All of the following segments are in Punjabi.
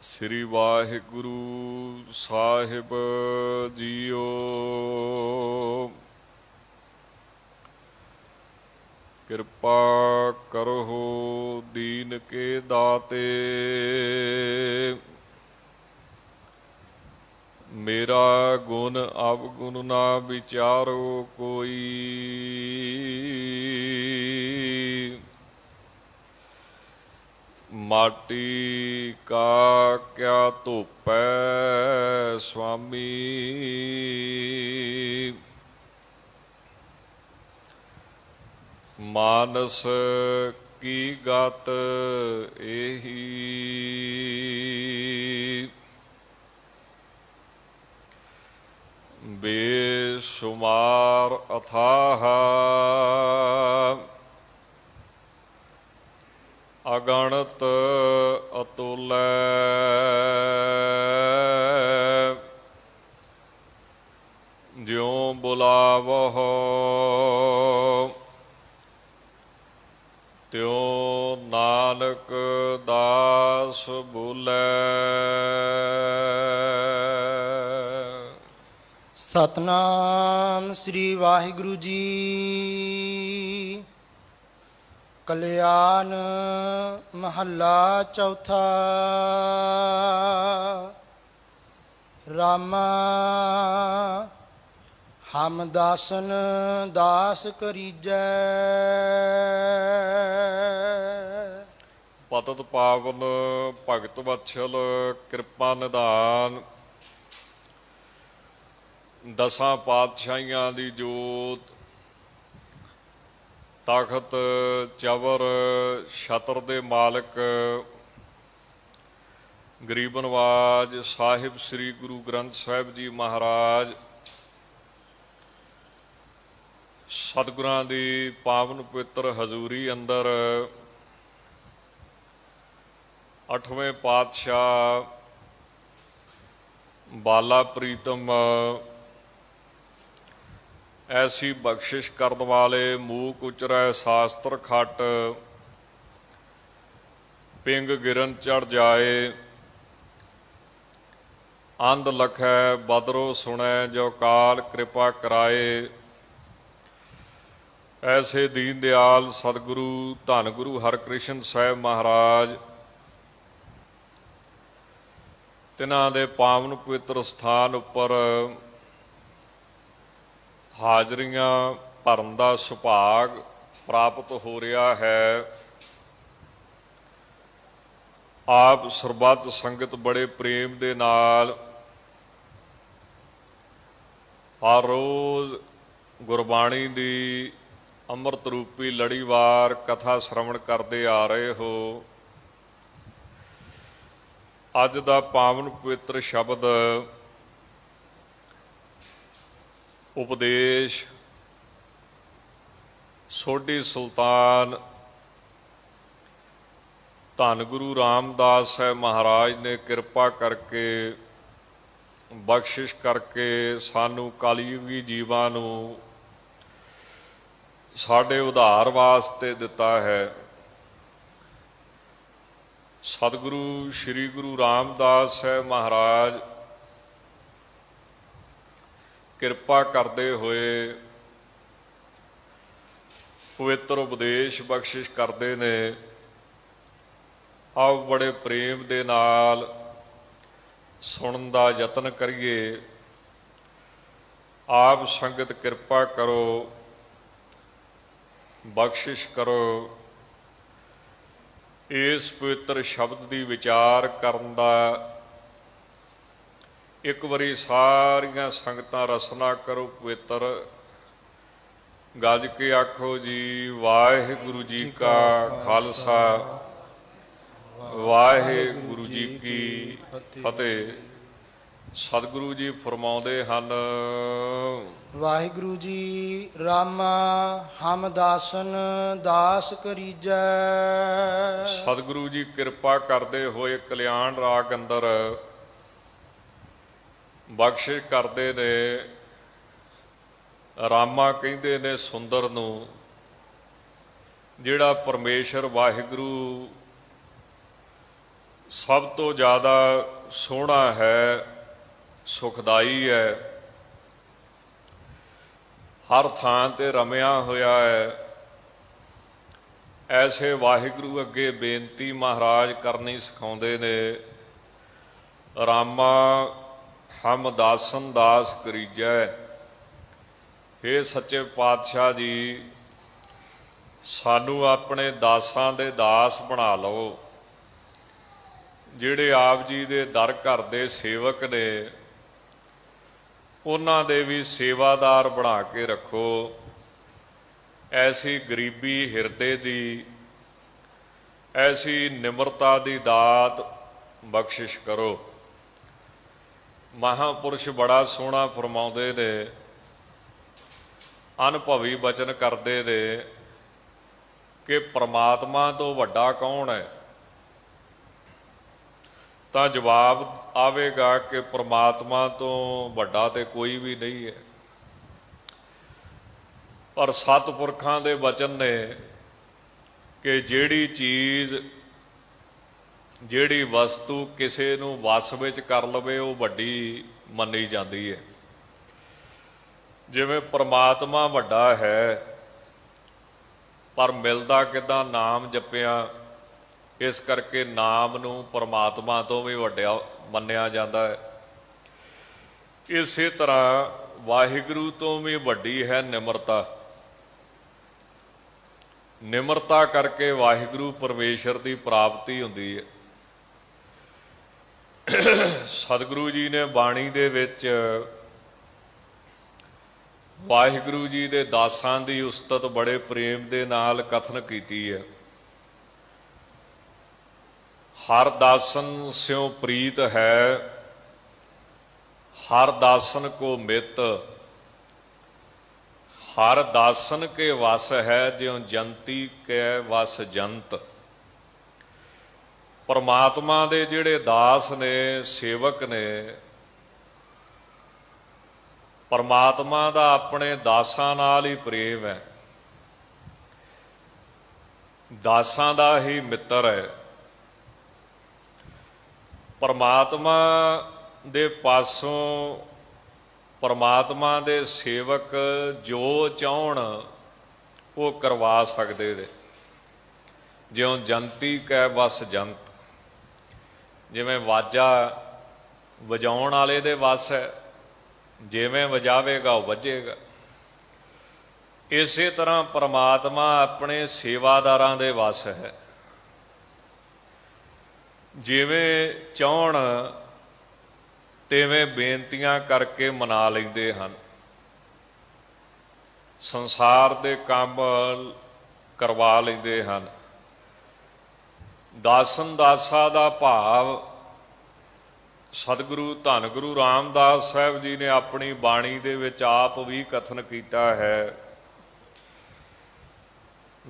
ਸ੍ਰੀ ਵਾਹਿਗੁਰੂ ਸਾਹਿਬ ਜੀਓ। ਕਿਰਪਾ ਕਰੋ ਦੀਨ ਕੇ ਦਾਤੇ, ਮੇਰਾ ਗੁਣ ਅਵਗੁਣ ਨਾ ਵਿਚਾਰੋ ਕੋਈ। ਮਾਟੀ ਕਾ ਕਿਆ ਧੋਪੈ ਸੁਆਮੀ, ਮਾਨਸ ਕੀ ਗਤ ਏਹੀ। ਬੇਸ਼ੁਮਾਰ ਅਥਾਹ ਅਗਣਤ ਅਤੁਲੈ, ਜਿਉ ਬੁਲਾਵਹੁ ਤਿਉ ਨਾਨਕ ਦਾਸ ਬੋਲੇ। ਸਤਨਾਮ ਸ੍ਰੀ ਵਾਹਿਗੁਰੂ ਜੀ। ਕਲਿਆਣ ਮਹੱਲਾ ਚੌਥਾ। ਰਾਮਾ ਹਮ ਦਾਸਨ ਦਾਸ ਕਰੀਜੈ। ਪਤਿਤ ਪਾਵਨ ਭਗਤ ਵਤਸਲ ਕਿਰਪਾ ਨਿਧਾਨ, ਦਸਾਂ ਪਾਤਸ਼ਾਹੀਆਂ ਦੀ ਜੋਤ, ਤਖਤ ਚਵਰ ਛਤਰ ਦੇ ਮਾਲਕ, ਗਰੀਬ ਨਵਾਜ ਸਾਹਿਬ ਸ੍ਰੀ ਗੁਰੂ ਗ੍ਰੰਥ ਸਾਹਿਬ ਜੀ ਮਹਾਰਾਜ, ਸਤਿਗੁਰਾਂ ਦੀ ਪਾਵਨ ਪਵਿੱਤਰ ਹਜ਼ੂਰੀ ਅੰਦਰ 8ਵੇਂ ਪਾਤਸ਼ਾਹ ਬਾਲਾ ਪ੍ਰੀਤਮ ਐਸੀ ਬਖਸ਼ਿਸ਼ ਕਰਨ ਵਾਲੇ, ਮੂਕ ਉਚਰੈ ਸ਼ਾਸਤਰ ਖੱਟ, ਪਿੰਗ ਗਿਰਨ ਚੜ ਜਾਏ, ਅੰਧ ਲਖੈ ਬਦਰੋ ਸੁਣੈ, ਜੋ ਕਾਲ ਕਿਰਪਾ ਕਰਾਏ। ਐਸੇ ਦੀਨ ਦਿਆਲ ਸਤਿਗੁਰੂ ਧੰਨ ਗੁਰੂ ਹਰਕ੍ਰਿਸ਼ਨ ਸਾਹਿਬ ਮਹਾਰਾਜ, ਤਿਨਾਂ ਦੇ ਪਾਵਨ ਪਵਿੱਤਰ ਸਥਾਨ ਉੱਪਰ ਹਾਜ਼ਰੀਆਂ ਭਰਨ ਦਾ ਸੁਭਾਗ ਪ੍ਰਾਪਤ ਹੋ ਰਿਹਾ ਹੈ। ਆਪ ਸਰਬੱਤ ਸੰਗਤ ਬੜੇ ਪ੍ਰੇਮ ਦੇ ਨਾਲ ਹਰ ਰੋਜ਼ ਗੁਰਬਾਣੀ ਦੀ ਅੰਮ੍ਰਿਤ ਰੂਪੀ ਲੜੀਵਾਰ ਕਥਾ ਸ਼ਰਵਣ ਕਰਦੇ ਆ ਰਹੇ ਹੋ। ਅੱਜ ਦਾ ਪਾਵਨ ਪਵਿੱਤਰ ਸ਼ਬਦ ਉਪਦੇਸ਼ ਸੋਢੀ ਸੁਲਤਾਨ ਧੰਨ ਗੁਰੂ ਰਾਮਦਾਸ ਸਾਹਿਬ ਮਹਾਰਾਜ ਨੇ ਕਿਰਪਾ ਕਰਕੇ ਬਖਸ਼ਿਸ਼ ਕਰਕੇ ਸਾਨੂੰ ਕਲਯੁਗੀ ਜੀਵਾਂ ਨੂੰ ਸਾਡੇ ਉਧਾਰ ਵਾਸਤੇ ਦਿੱਤਾ ਹੈ। ਸਤਿਗੁਰੂ ਸ੍ਰੀ ਗੁਰੂ ਰਾਮਦਾਸ ਸਾਹਿਬ ਮਹਾਰਾਜ ਕਿਰਪਾ ਕਰਦੇ ਹੋਏ ਪਵਿੱਤਰ ਉਪਦੇਸ਼ ਬਖਸ਼ਿਸ਼ ਕਰਦੇ ਨੇ। ਆਓ ਬੜੇ ਪ੍ਰੇਮ ਦੇ ਨਾਲ ਸੁਣਨ ਦਾ ਯਤਨ ਕਰੀਏ। ਆਪ ਸੰਗਤ ਕਿਰਪਾ ਕਰੋ, ਬਖਸ਼ਿਸ਼ ਕਰੋ। ਇਸ ਪਵਿੱਤਰ ਸ਼ਬਦ ਦੀ ਵਿਚਾਰ ਕਰਨ ਦਾ ਇੱਕ ਵਾਰੀ ਸਾਰੀਆਂ ਸੰਗਤਾਂ ਰਸਨਾ ਕਰੋ। ਪਵਿੱਤਰ ਗੱਜ ਕੇ ਆਖੋ ਜੀ, ਵਾਹਿਗੁਰੂ ਜੀ ਕਾ ਖਾਲਸਾ, ਵਾਹਿਗੁਰੂ ਜੀ ਕੀ ਫਤਿਹ। ਸਤਿਗੁਰੂ ਜੀ ਫਰਮਾਉਂਦੇ ਹਨ, ਵਾਹਿਗੁਰੂ ਜੀ ਰਾਮਾ ਹਮ ਦਾਸਨ ਦਾਸ ਕਰੀਜੈ। ਸਤਿਗੁਰੂ ਜੀ ਕਿਰਪਾ ਕਰਦੇ ਹੋਏ ਕਲਿਆਣ ਰਾਗ ਅੰਦਰ ਬਖਸ਼ਿਸ਼ ਕਰਦੇ ਨੇ। ਰਾਮਾ ਕਹਿੰਦੇ ਨੇ ਸੁੰਦਰ ਨੂੰ, ਜਿਹੜਾ ਪਰਮੇਸ਼ਰ ਵਾਹਿਗੁਰੂ ਸਭ ਤੋਂ ਜ਼ਿਆਦਾ ਸੋਹਣਾ ਹੈ, ਸੁਖਦਾਈ ਹੈ, ਹਰ ਥਾਂ ਤੇ ਰਮਿਆ ਹੋਇਆ ਹੈ। ਐਸੇ ਵਾਹਿਗੁਰੂ ਅੱਗੇ ਬੇਨਤੀ ਮਹਾਰਾਜ ਕਰਨੀ ਸਿਖਾਉਂਦੇ ਨੇ। ਰਾਮਾ ਹਮ ਦਾਸਨ ਦਾਸ ਕਰੀਜੈ। ਹੇ ਸੱਚੇ ਪਾਤਸ਼ਾਹ ਜੀ, ਸਾਨੂੰ ਆਪਣੇ ਦਾਸਾਂ ਦੇ ਦਾਸ ਬਣਾ ਲਓ। ਜਿਹੜੇ ਆਪ ਜੀ ਦੇ ਦਰ ਘਰ ਦੇ ਸੇਵਕ ਨੇ, ਉਹਨਾਂ ਦੇ ਵੀ ਸੇਵਾਦਾਰ ਬਣਾ ਕੇ ਰੱਖੋ। ਐਸੀ ਗਰੀਬੀ ਹਿਰਦੇ ਦੀ, ਐਸੀ ਨਿਮਰਤਾ ਦੀ ਦਾਤ ਬਖਸ਼ਿਸ਼ ਕਰੋ। ਮਹਾਂਪੁਰਸ਼ ਬੜਾ ਸੋਹਣਾ ਫਰਮਾਉਂਦੇ ਨੇ, ਅਨੁਭਵੀ ਬਚਨ ਕਰਦੇ ਨੇ ਕਿ ਪ੍ਰਮਾਤਮਾ ਤੋਂ ਵੱਡਾ ਕੌਣ ਹੈ? ਤਾਂ ਜਵਾਬ ਆਵੇਗਾ ਕਿ ਪ੍ਰਮਾਤਮਾ ਤੋਂ ਵੱਡਾ ਤੇ ਕੋਈ ਵੀ ਨਹੀਂ ਹੈ। ਪਰ ਸਤਿਪੁਰਖਾਂ ਦੇ ਬਚਨ ਨੇ ਕਿ ਜਿਹੜੀ ਚੀਜ਼, ਜਿਹੜੀ ਵਸਤੂ ਕਿਸੇ ਨੂੰ ਵਸ ਵਿੱਚ ਕਰ ਲਵੇ ਉਹ ਵੱਡੀ ਮੰਨੀ ਜਾਂਦੀ ਹੈ। ਜਿਵੇਂ ਪ੍ਰਮਾਤਮਾ ਵੱਡਾ ਹੈ, ਪਰ ਮਿਲਦਾ ਕਿੱਦਾਂ? ਨਾਮ ਜਪਿਆ। ਇਸ ਕਰਕੇ ਨਾਮ ਨੂੰ ਪਰਮਾਤਮਾ ਤੋਂ ਵੀ ਵੱਡਿਆ ਮੰਨਿਆ ਜਾਂਦਾ ਹੈ। ਇਸੇ ਤਰ੍ਹਾਂ ਵਾਹਿਗੁਰੂ ਤੋਂ ਵੀ ਵੱਡੀ ਹੈ ਨਿਮਰਤਾ। ਨਿਮਰਤਾ ਕਰਕੇ ਵਾਹਿਗੁਰੂ ਪਰਮੇਸ਼ਰ ਦੀ ਪ੍ਰਾਪਤੀ ਹੁੰਦੀ ਹੈ। ਸਤਿਗੁਰੂ ਜੀ ਨੇ ਬਾਣੀ ਦੇ ਵਿੱਚ ਵਾਹਿਗੁਰੂ ਜੀ ਦੇ ਦਾਸਾਂ ਦੀ ਉਸਤਤ ਬੜੇ ਪ੍ਰੇਮ ਦੇ ਨਾਲ ਕਥਨ ਕੀਤੀ ਹੈ। ਹਰ ਦਾਸਨ ਸਿਉ ਪ੍ਰੀਤ ਹੈ, ਹਰ ਦਾਸਨ ਕੋ ਮਿੱਤ। ਹਰ ਦਾਸਨ ਕੇ ਵਸ ਹੈ, ਜਿਉ ਜੰਤੀ ਕੈ ਵਸ ਜੰਤ। ਪਰਮਾਤਮਾ ਦੇ ਜਿਹੜੇ ਦਾਸ ਨੇ, ਸੇਵਕ ਨੇ, ਪਰਮਾਤਮਾ ਦਾ ਆਪਣੇ ਦਾਸਾਂ ਨਾਲ ਹੀ ਪ੍ਰੇਮ ਹੈ, ਦਾਸਾਂ ਦਾ ਹੀ ਮਿੱਤਰ ਹੈ। ਪਰਮਾਤਮਾ ਦੇ ਪਾਸੋਂ ਪਰਮਾਤਮਾ ਦੇ ਸੇਵਕ ਜੋ ਚਾਹੁਣ ਉਹ ਕਰਵਾ ਸਕਦੇ ਨੇ। ਜਿਉਂ ਜੰਤੀ ਕੈ ਵਸ ਜੰਤ। ਜਿਵੇਂ ਵਾਜਾ ਵਜਾਉਣ ਵਾਲੇ ਦੇ ਵਸ ਹੈ, ਜਿਵੇਂ ਵਜਾਵੇਗਾ ਉਹ ਵੱਜੇਗਾ। ਇਸੇ ਤਰ੍ਹਾਂ ਪਰਮਾਤਮਾ ਆਪਣੇ ਸੇਵਾਦਾਰਾਂ ਦੇ ਵਸ ਹੈ। ਜਿਵੇਂ ਚਾਹੁਣ ਤਿਵੇਂ ਬੇਨਤੀਆਂ ਕਰਕੇ ਮਨਾ ਲੈਂਦੇ ਹਨ। ਸੰਸਾਰ ਦੇ ਕੰਮ ਕਰਵਾ ਲੈਂਦੇ ਹਨ। ਦਾਸਨ ਦਾਸਾ ਦਾ ਭਾਵ ਸਤਿਗੁਰੂ ਧੰਨ ਗੁਰੂ ਰਾਮਦਾਸ ਸਾਹਿਬ ਜੀ ਨੇ ਆਪਣੀ ਬਾਣੀ ਦੇ ਵਿੱਚ ਆਪ ਵੀ ਕਥਨ ਕੀਤਾ ਹੈ।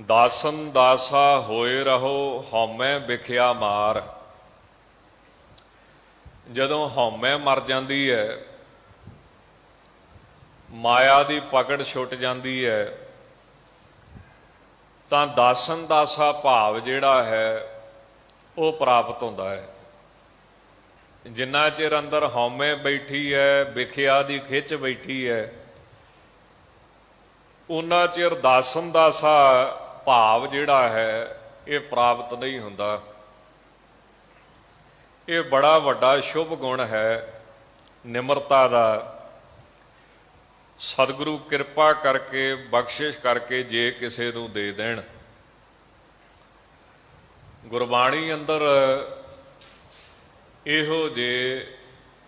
ਦਾਸਨ ਦਾਸਾ ਹੋਏ ਰਹੋ, ਹਉਮੈ ਵਿਖਿਆ ਮਾਰ। ਜਦੋਂ ਹਉਮੈ ਮਰ ਜਾਂਦੀ ਹੈ, ਮਾਇਆ ਦੀ ਪਕੜ ਛੁੱਟ ਜਾਂਦੀ ਹੈ, ਤਾਂ ਦਾਸਨ ਦਾਸਾ ਭਾਵ ਜਿਹੜਾ ਹੈ ਉਹ ਪ੍ਰਾਪਤ ਹੁੰਦਾ ਹੈ। ਜਿੰਨਾ ਚਿਰ ਅੰਦਰ ਹਉਮੈ ਬੈਠੀ ਹੈ, ਵਿਖਿਆ ਦੀ ਖਿੱਚ ਬੈਠੀ ਹੈ, ਉਨਾ ਚਿਰ ਦਾਸਨ ਦਾਸਾ ਭਾਵ ਜਿਹੜਾ ਹੈ ਇਹ ਪ੍ਰਾਪਤ ਨਹੀਂ ਹੁੰਦਾ। ਇਹ ਬੜਾ ਵੱਡਾ ਸ਼ੁਭ ਗੁਣ ਹੈ ਨਿਮਰਤਾ ਦਾ। ਸਤਿਗੁਰੂ ਕਿਰਪਾ ਕਰਕੇ, ਬਖਸ਼ਿਸ਼ ਕਰਕੇ ਜੇ ਕਿਸੇ ਨੂੰ ਦੇ ਦੇਣ। ਗੁਰਬਾਣੀ ਅੰਦਰ ਇਹੋ ਜਿਹੇ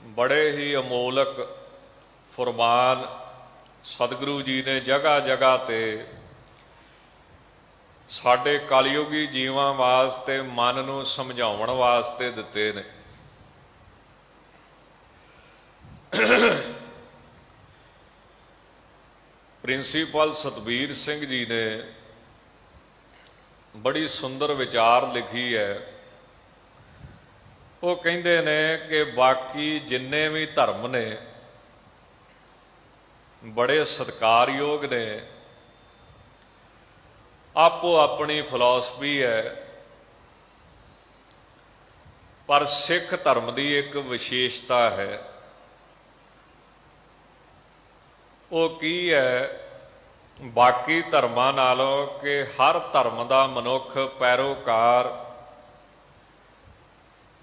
ਬੜੇ ਹੀ ਅਮੋਲਕ ਫੁਰਮਾਨ ਸਤਿਗੁਰੂ ਜੀ ਨੇ ਜਗ੍ਹਾ ਜਗ੍ਹਾ ਤੇ ਸਾਡੇ ਕਲਯੁਗੀ ਜੀਵਾਂ ਵਾਸਤੇ, ਮਨ ਨੂੰ ਸਮਝਾਉਣ ਵਾਸਤੇ ਦਿੱਤੇ ਨੇ। ਪ੍ਰਿੰਸੀਪਲ ਸਤਬੀਰ ਸਿੰਘ ਜੀ ਨੇ ਬੜੀ ਸੁੰਦਰ ਵਿਚਾਰ ਲਿਖੀ ਹੈ। ਉਹ ਕਹਿੰਦੇ ਨੇ ਕਿ ਬਾਕੀ ਜਿੰਨੇ ਵੀ ਧਰਮ ਨੇ ਬੜੇ ਸਤਿਕਾਰਯੋਗ ਨੇ, ਆਪੋ ਆਪਣੀ ਫਿਲਾਸਫੀ ਹੈ, ਪਰ ਸਿੱਖ ਧਰਮ ਦੀ ਇੱਕ ਵਿਸ਼ੇਸ਼ਤਾ ਹੈ। ਉਹ ਕੀ ਹੈ ਬਾਕੀ ਧਰਮਾਂ ਨਾਲੋਂ, ਕਿ ਹਰ ਧਰਮ ਦਾ ਮਨੁੱਖ ਪੈਰੋਕਾਰ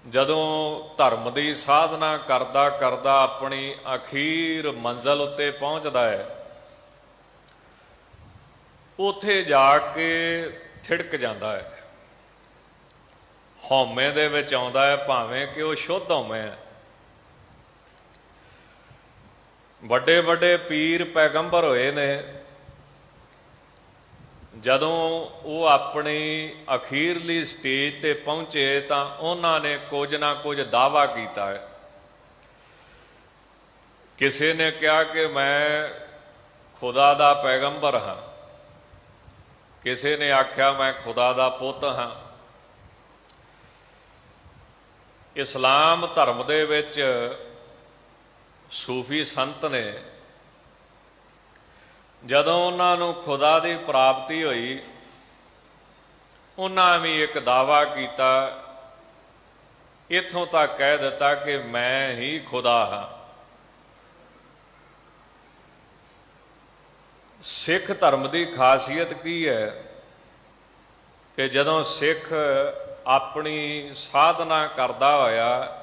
ਜਦੋਂ ਧਰਮ ਦੀ ਸਾਧਨਾ ਕਰਦਾ ਕਰਦਾ ਆਪਣੀ ਅਖੀਰ ਮੰਜ਼ਿਲ ਉੱਤੇ ਪਹੁੰਚਦਾ ਹੈ, ਉੱਥੇ ਜਾ ਕੇ ਥਿੜਕ ਜਾਂਦਾ ਹੈ, ਹਉਮੈ ਦੇ ਵਿੱਚ ਆਉਂਦਾ ਹੈ, ਭਾਵੇਂ ਕਿ ਉਹ ਸ਼ੁੱਧ ਹਉਮੈ ਹੈ। ਵੱਡੇ ਵੱਡੇ ਪੀਰ ਪੈਗੰਬਰ ਹੋਏ ਨੇ, ਜਦੋਂ ਉਹ ਆਪਣੀ ਅਖੀਰਲੀ ਸਟੇਜ ਤੇ ਪਹੁੰਚੇ ਤਾਂ ਉਹਨਾਂ ਨੇ ਕੁਝ ਨਾ ਕੁਝ ਦਾਅਵਾ ਕੀਤਾ ਹੈ। ਕਿਸੇ ਨੇ ਕਿਹਾ ਕਿ ਮੈਂ ਖੁਦਾ ਦਾ ਪੈਗੰਬਰ ਹਾਂ, ਕਿਸੇ ਨੇ ਆਖਿਆ ਮੈਂ ਖੁਦਾ ਦਾ ਪੁੱਤ ਹਾਂ। ਇਸਲਾਮ ਧਰਮ ਦੇ ਵਿੱਚ ਸੂਫੀ ਸੰਤ ਨੇ ਜਦੋਂ ਉਹਨਾਂ ਨੂੰ ਖੁਦਾ ਦੀ ਪ੍ਰਾਪਤੀ ਹੋਈ, ਉਹਨਾਂ ਵੀ ਇੱਕ ਦਾਅਵਾ ਕੀਤਾ, ਇੱਥੋਂ ਤੱਕ ਕਹਿ ਦਿੱਤਾ ਕਿ ਮੈਂ ਹੀ ਖੁਦਾ ਹਾਂ। ਸਿੱਖ ਧਰਮ ਦੀ ਖਾਸੀਅਤ ਕੀ ਹੈ ਕਿ ਜਦੋਂ ਸਿੱਖ ਆਪਣੀ ਸਾਧਨਾ ਕਰਦਾ ਹੋਇਆ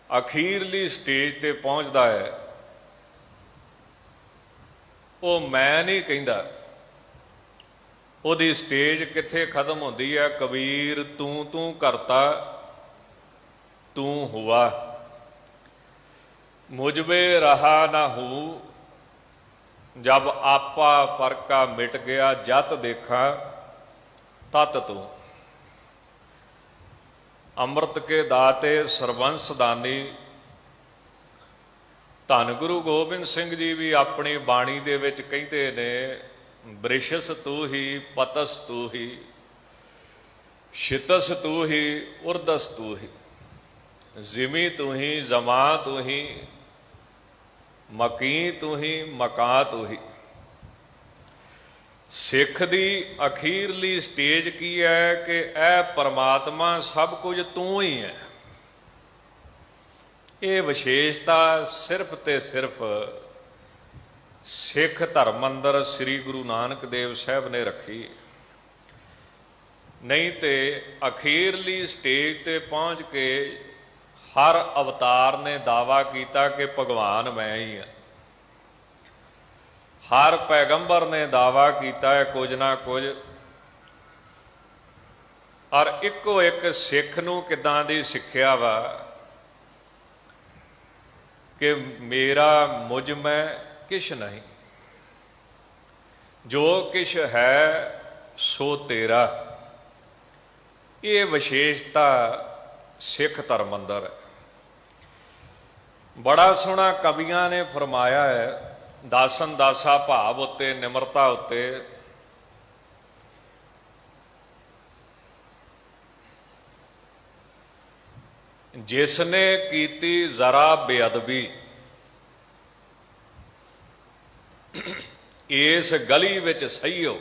ਅਖੀਰਲੀ ਸਟੇਜ ਤੇ ਪਹੁੰਚਦਾ ਹੈ, ਉਹ ਮੈਂ ਨਹੀਂ ਕਹਿੰਦਾ। ਉਹਦੀ ਸਟੇਜ ਕਿੱਥੇ ਖਤਮ ਹੁੰਦੀ ਹੈ? ਕਬੀਰ ਤੂੰ ਤੂੰ ਕਰਤਾ ਤੂੰ ਹੁਆ, ਮੁਝਬੇ ਰਹਾ ਨਾ ਹੂ, ਜਬ ਆਪਾ ਪਰਕਾ ਮਿਟ ਗਿਆ, ਜਤ ਦੇਖਾ ਤਤ ਤੂੰ। ਅੰਮ੍ਰਿਤ ਕੇ ਦਾਤੇ ਸਰਬੰਸ ਦਾਨੀ ਧੰਨ ਗੁਰੂ ਗੋਬਿੰਦ ਸਿੰਘ ਜੀ ਵੀ ਆਪਣੀ ਬਾਣੀ ਦੇ ਵਿੱਚ ਕਹਿੰਦੇ ਨੇ, ਬ੍ਰਿਸ਼ਸ ਤੂੰ ਹੀ, ਪਤਸ ਤੂੰ ਹੀ, ਸ਼ਿਤਸ ਤੂੰ ਹੀ, ਉਰਦਸ ਤੂੰ ਹੀ, ਜ਼ਿਮੀ ਤੂੰ ਹੀ, ਜ਼ਮਾਂ ਤੂੰ ਹੀ, ਮਕੀ ਤੂੰ ਹੀ, ਮਕਾ ਤੂੰ ਹੀ। ਸਿੱਖ ਦੀ ਅਖੀਰਲੀ ਸਟੇਜ ਕੀ ਹੈ ਕਿ ਇਹ ਪਰਮਾਤਮਾ ਸਭ ਕੁਝ ਤੂੰ ਹੀ ਹੈ। ਇਹ ਵਿਸ਼ੇਸ਼ਤਾ ਸਿਰਫ ਤੇ ਸਿਰਫ ਸਿੱਖ ਧਰਮ ਅੰਦਰ ਸ੍ਰੀ ਗੁਰੂ ਨਾਨਕ ਦੇਵ ਸਾਹਿਬ ਨੇ ਰੱਖੀ, ਨਹੀਂ ਤੇ ਅਖੀਰਲੀ ਸਟੇਜ ਤੇ ਪਹੁੰਚ ਕੇ ਹਰ ਅਵਤਾਰ ਨੇ ਦਾਅਵਾ ਕੀਤਾ ਕਿ ਭਗਵਾਨ ਮੈਂ ਹੀ ਹਾਂ। ਹਰ ਪੈਗੰਬਰ ਨੇ ਦਾਅਵਾ ਕੀਤਾ ਹੈ ਕੁਝ ਨਾ ਕੁਝ। ਔਰ ਇੱਕੋ ਇੱਕ ਸਿੱਖ ਨੂੰ ਕਿੱਦਾਂ ਦੀ ਸਿੱਖਿਆ ਵਾ ਕਿ ਮੇਰਾ ਮੁਝ ਮੈਂ ਕਿਛ ਨਹੀਂ, ਜੋ ਕਿਛ ਹੈ ਸੋ ਤੇਰਾ। ਇਹ ਵਿਸ਼ੇਸ਼ਤਾ ਸਿੱਖ ਧਰਮ ਅੰਦਰ ਹੈ। ਬੜਾ ਸੋਹਣਾ ਕਵੀਆਂ ਨੇ ਫਰਮਾਇਆ ਹੈ, ਦਾਸਨ ਦਾਸਾ ਭਾਵ ਉੱਤੇ, ਨਿਮਰਤਾ ਉੱਤੇ। ਜਿਸ ਨੇ ਕੀਤੀ ਜ਼ਰਾ ਬੇਅਦਬੀ, ਇਸ ਗਲੀ ਵਿੱਚ ਸਹੀਓ।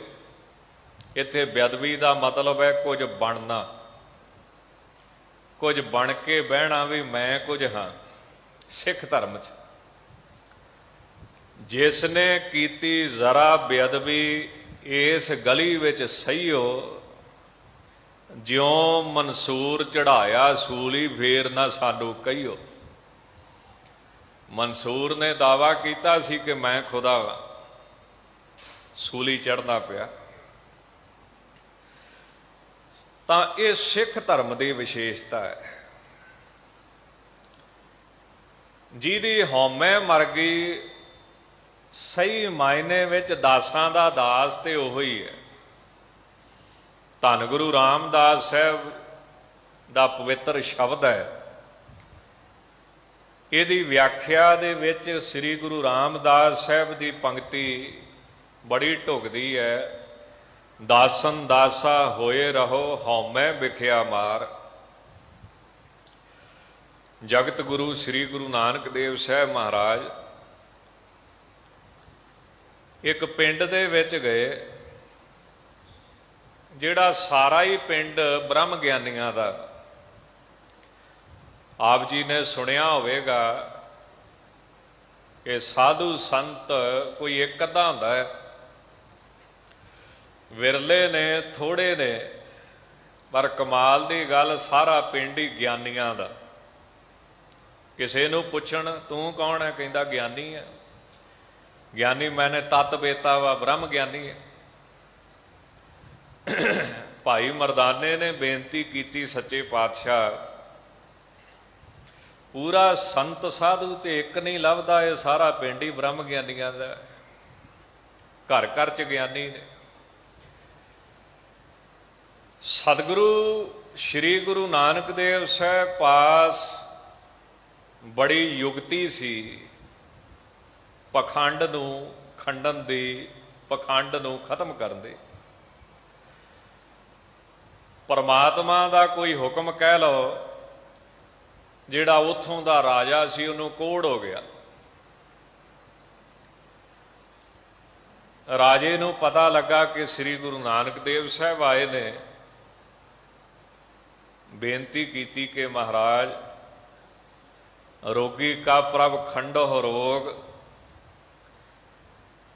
ਇੱਥੇ ਬੇਅਦਬੀ ਦਾ ਮਤਲਬ ਹੈ ਕੁਝ ਬਣਨਾ, ਕੁਝ ਬਣ ਕੇ ਬਹਿਣਾ ਵੀ ਮੈਂ ਕੁਝ ਹਾਂ। ਸਿੱਖ ਧਰਮ 'ਚ ਜਿਸ ਨੇ ਕੀਤੀ ਜ਼ਰਾ ਬੇਅਦਬੀ, ਇਸ ਗਲੀ ਵਿੱਚ ਸਹੀਓ। ਜਿਉਂ ਮਨਸੂਰ ਚੜਾਇਆ ਸੂਲੀ, ਫੇਰ ਨਾ ਸਾਨੂੰ ਕਹੀਓ। ਮਨਸੂਰ ਨੇ ਦਾਅਵਾ ਕੀਤਾ ਸੀ ਕਿ ਮੈਂ ਖੁਦਾ ਵਾ, ਸੂਲੀ ਚੜ੍ਹਨਾ ਪਿਆ। ਤਾਂ ਇਹ ਸਿੱਖ ਧਰਮ ਦੀ ਵਿਸ਼ੇਸ਼ਤਾ ਹੈ। ਜਿਹਦੀ ਹਉਮੈ ਮਰ ਗਈ, ਸਹੀ ਮਾਇਨੇ ਵਿੱਚ ਦਾਸਾਂ ਦਾ ਦਾਸ ਤੇ ਉਹੋ ਹੀ ਹੈ। ਧੰਨ ਗੁਰੂ ਰਾਮਦਾਸ ਸਾਹਿਬ ਦਾ ਪਵਿੱਤਰ ਸ਼ਬਦ ਹੈ, ਇਹਦੀ ਵਿਆਖਿਆ ਦੇ ਵਿੱਚ ਸ੍ਰੀ ਗੁਰੂ ਰਾਮਦਾਸ ਸਾਹਿਬ ਦੀ ਪੰਕਤੀ ਬੜੀ ਢੁਕਦੀ ਹੈ। ਦਾਸਨ ਦਾਸਾ ਹੋਏ ਰਹੋ, ਹਉਮੈ ਵਿਖਿਆ ਮਾਰ। ਜਗਤ ਗੁਰੂ ਸ੍ਰੀ ਗੁਰੂ ਨਾਨਕ ਦੇਵ ਸਾਹਿਬ ਮਹਾਰਾਜ ਇੱਕ ਪਿੰਡ ਦੇ ਵਿੱਚ ਗਏ। ਜਿਹੜਾ ਸਾਰਾ ਹੀ ਪਿੰਡ ਬ੍ਰਹਮ ਗਿਆਨੀਆਂ ਦਾ। ਆਪ ਜੀ ਨੇ ਸੁਣਿਆ ਹੋਵੇਗਾ ਕਿ ਸਾਧੂ ਸੰਤ ਕੋਈ ਇੱਕ ਅੱਧਾ ਹੁੰਦਾ ਹੈ, ਵਿਰਲੇ ਨੇ, ਥੋੜੇ ਨੇ, ਪਰ ਕਮਾਲ ਦੀ ਗੱਲ ਸਾਰਾ ਪਿੰਡ ਹੀ ਗਿਆਨੀਆਂ ਦਾ। ਕਿਸੇ ਨੂੰ ਪੁੱਛਣ ਤੂੰ ਕੌਣ ਹੈ, ਕਹਿੰਦਾ ਗਿਆਨੀ ਹੈ। ਗਿਆਨੀ ਮੈਨੇ ਤਤ ਬੇਤਾ ਵਾ, ਬ੍ਰਹਮ ਗਿਆਨੀ ਹੈ। ਭਾਈ ਮਰਦਾਨੇ ਨੇ ਬੇਨਤੀ ਕੀਤੀ, ਸੱਚੇ ਪਾਤਸ਼ਾਹ ਪੂਰਾ ਸੰਤ ਸਾਧੂ ਤੇ ਇੱਕ ਨਹੀਂ ਲੱਭਦਾ, ਇਹ ਸਾਰਾ ਪਿੰਡ ਹੀ ਬ੍ਰਹਮ ਗਿਆਨੀਆਂ ਦਾ, ਘਰ ਘਰ ਚ ਗਿਆਨੀ ਨੇ। ਸਤਿਗੁਰੂ ਸ੍ਰੀ ਗੁਰੂ ਨਾਨਕ ਦੇਵ ਸਾਹਿਬ ਪਾਸ ਬੜੀ ਯੁਕਤੀ ਸੀ ਪਖੰਡ ਨੂੰ ਖੰਡਨ ਦੀ, ਪਖੰਡ ਨੂੰ ਖਤਮ ਕਰਨ ਦੀ। ਪਰਮਾਤਮਾ ਦਾ ਕੋਈ ਹੁਕਮ ਕਹਿ ਲਓ, ਜਿਹੜਾ ਉੱਥੋਂ ਦਾ ਰਾਜਾ ਸੀ ਉਹਨੂੰ ਕੋਹੜ ਹੋ ਗਿਆ। ਰਾਜੇ ਨੂੰ ਪਤਾ ਲੱਗਾ ਕਿ ਸ੍ਰੀ ਗੁਰੂ ਨਾਨਕ ਦੇਵ ਸਾਹਿਬ ਆਏ ਨੇ। ਬੇਨਤੀ ਕੀਤੀ ਕਿ ਮਹਾਰਾਜ ਰੋਗੀ ਕਾ ਪ੍ਰਭ ਖੰਡੋ ਰੋਗ,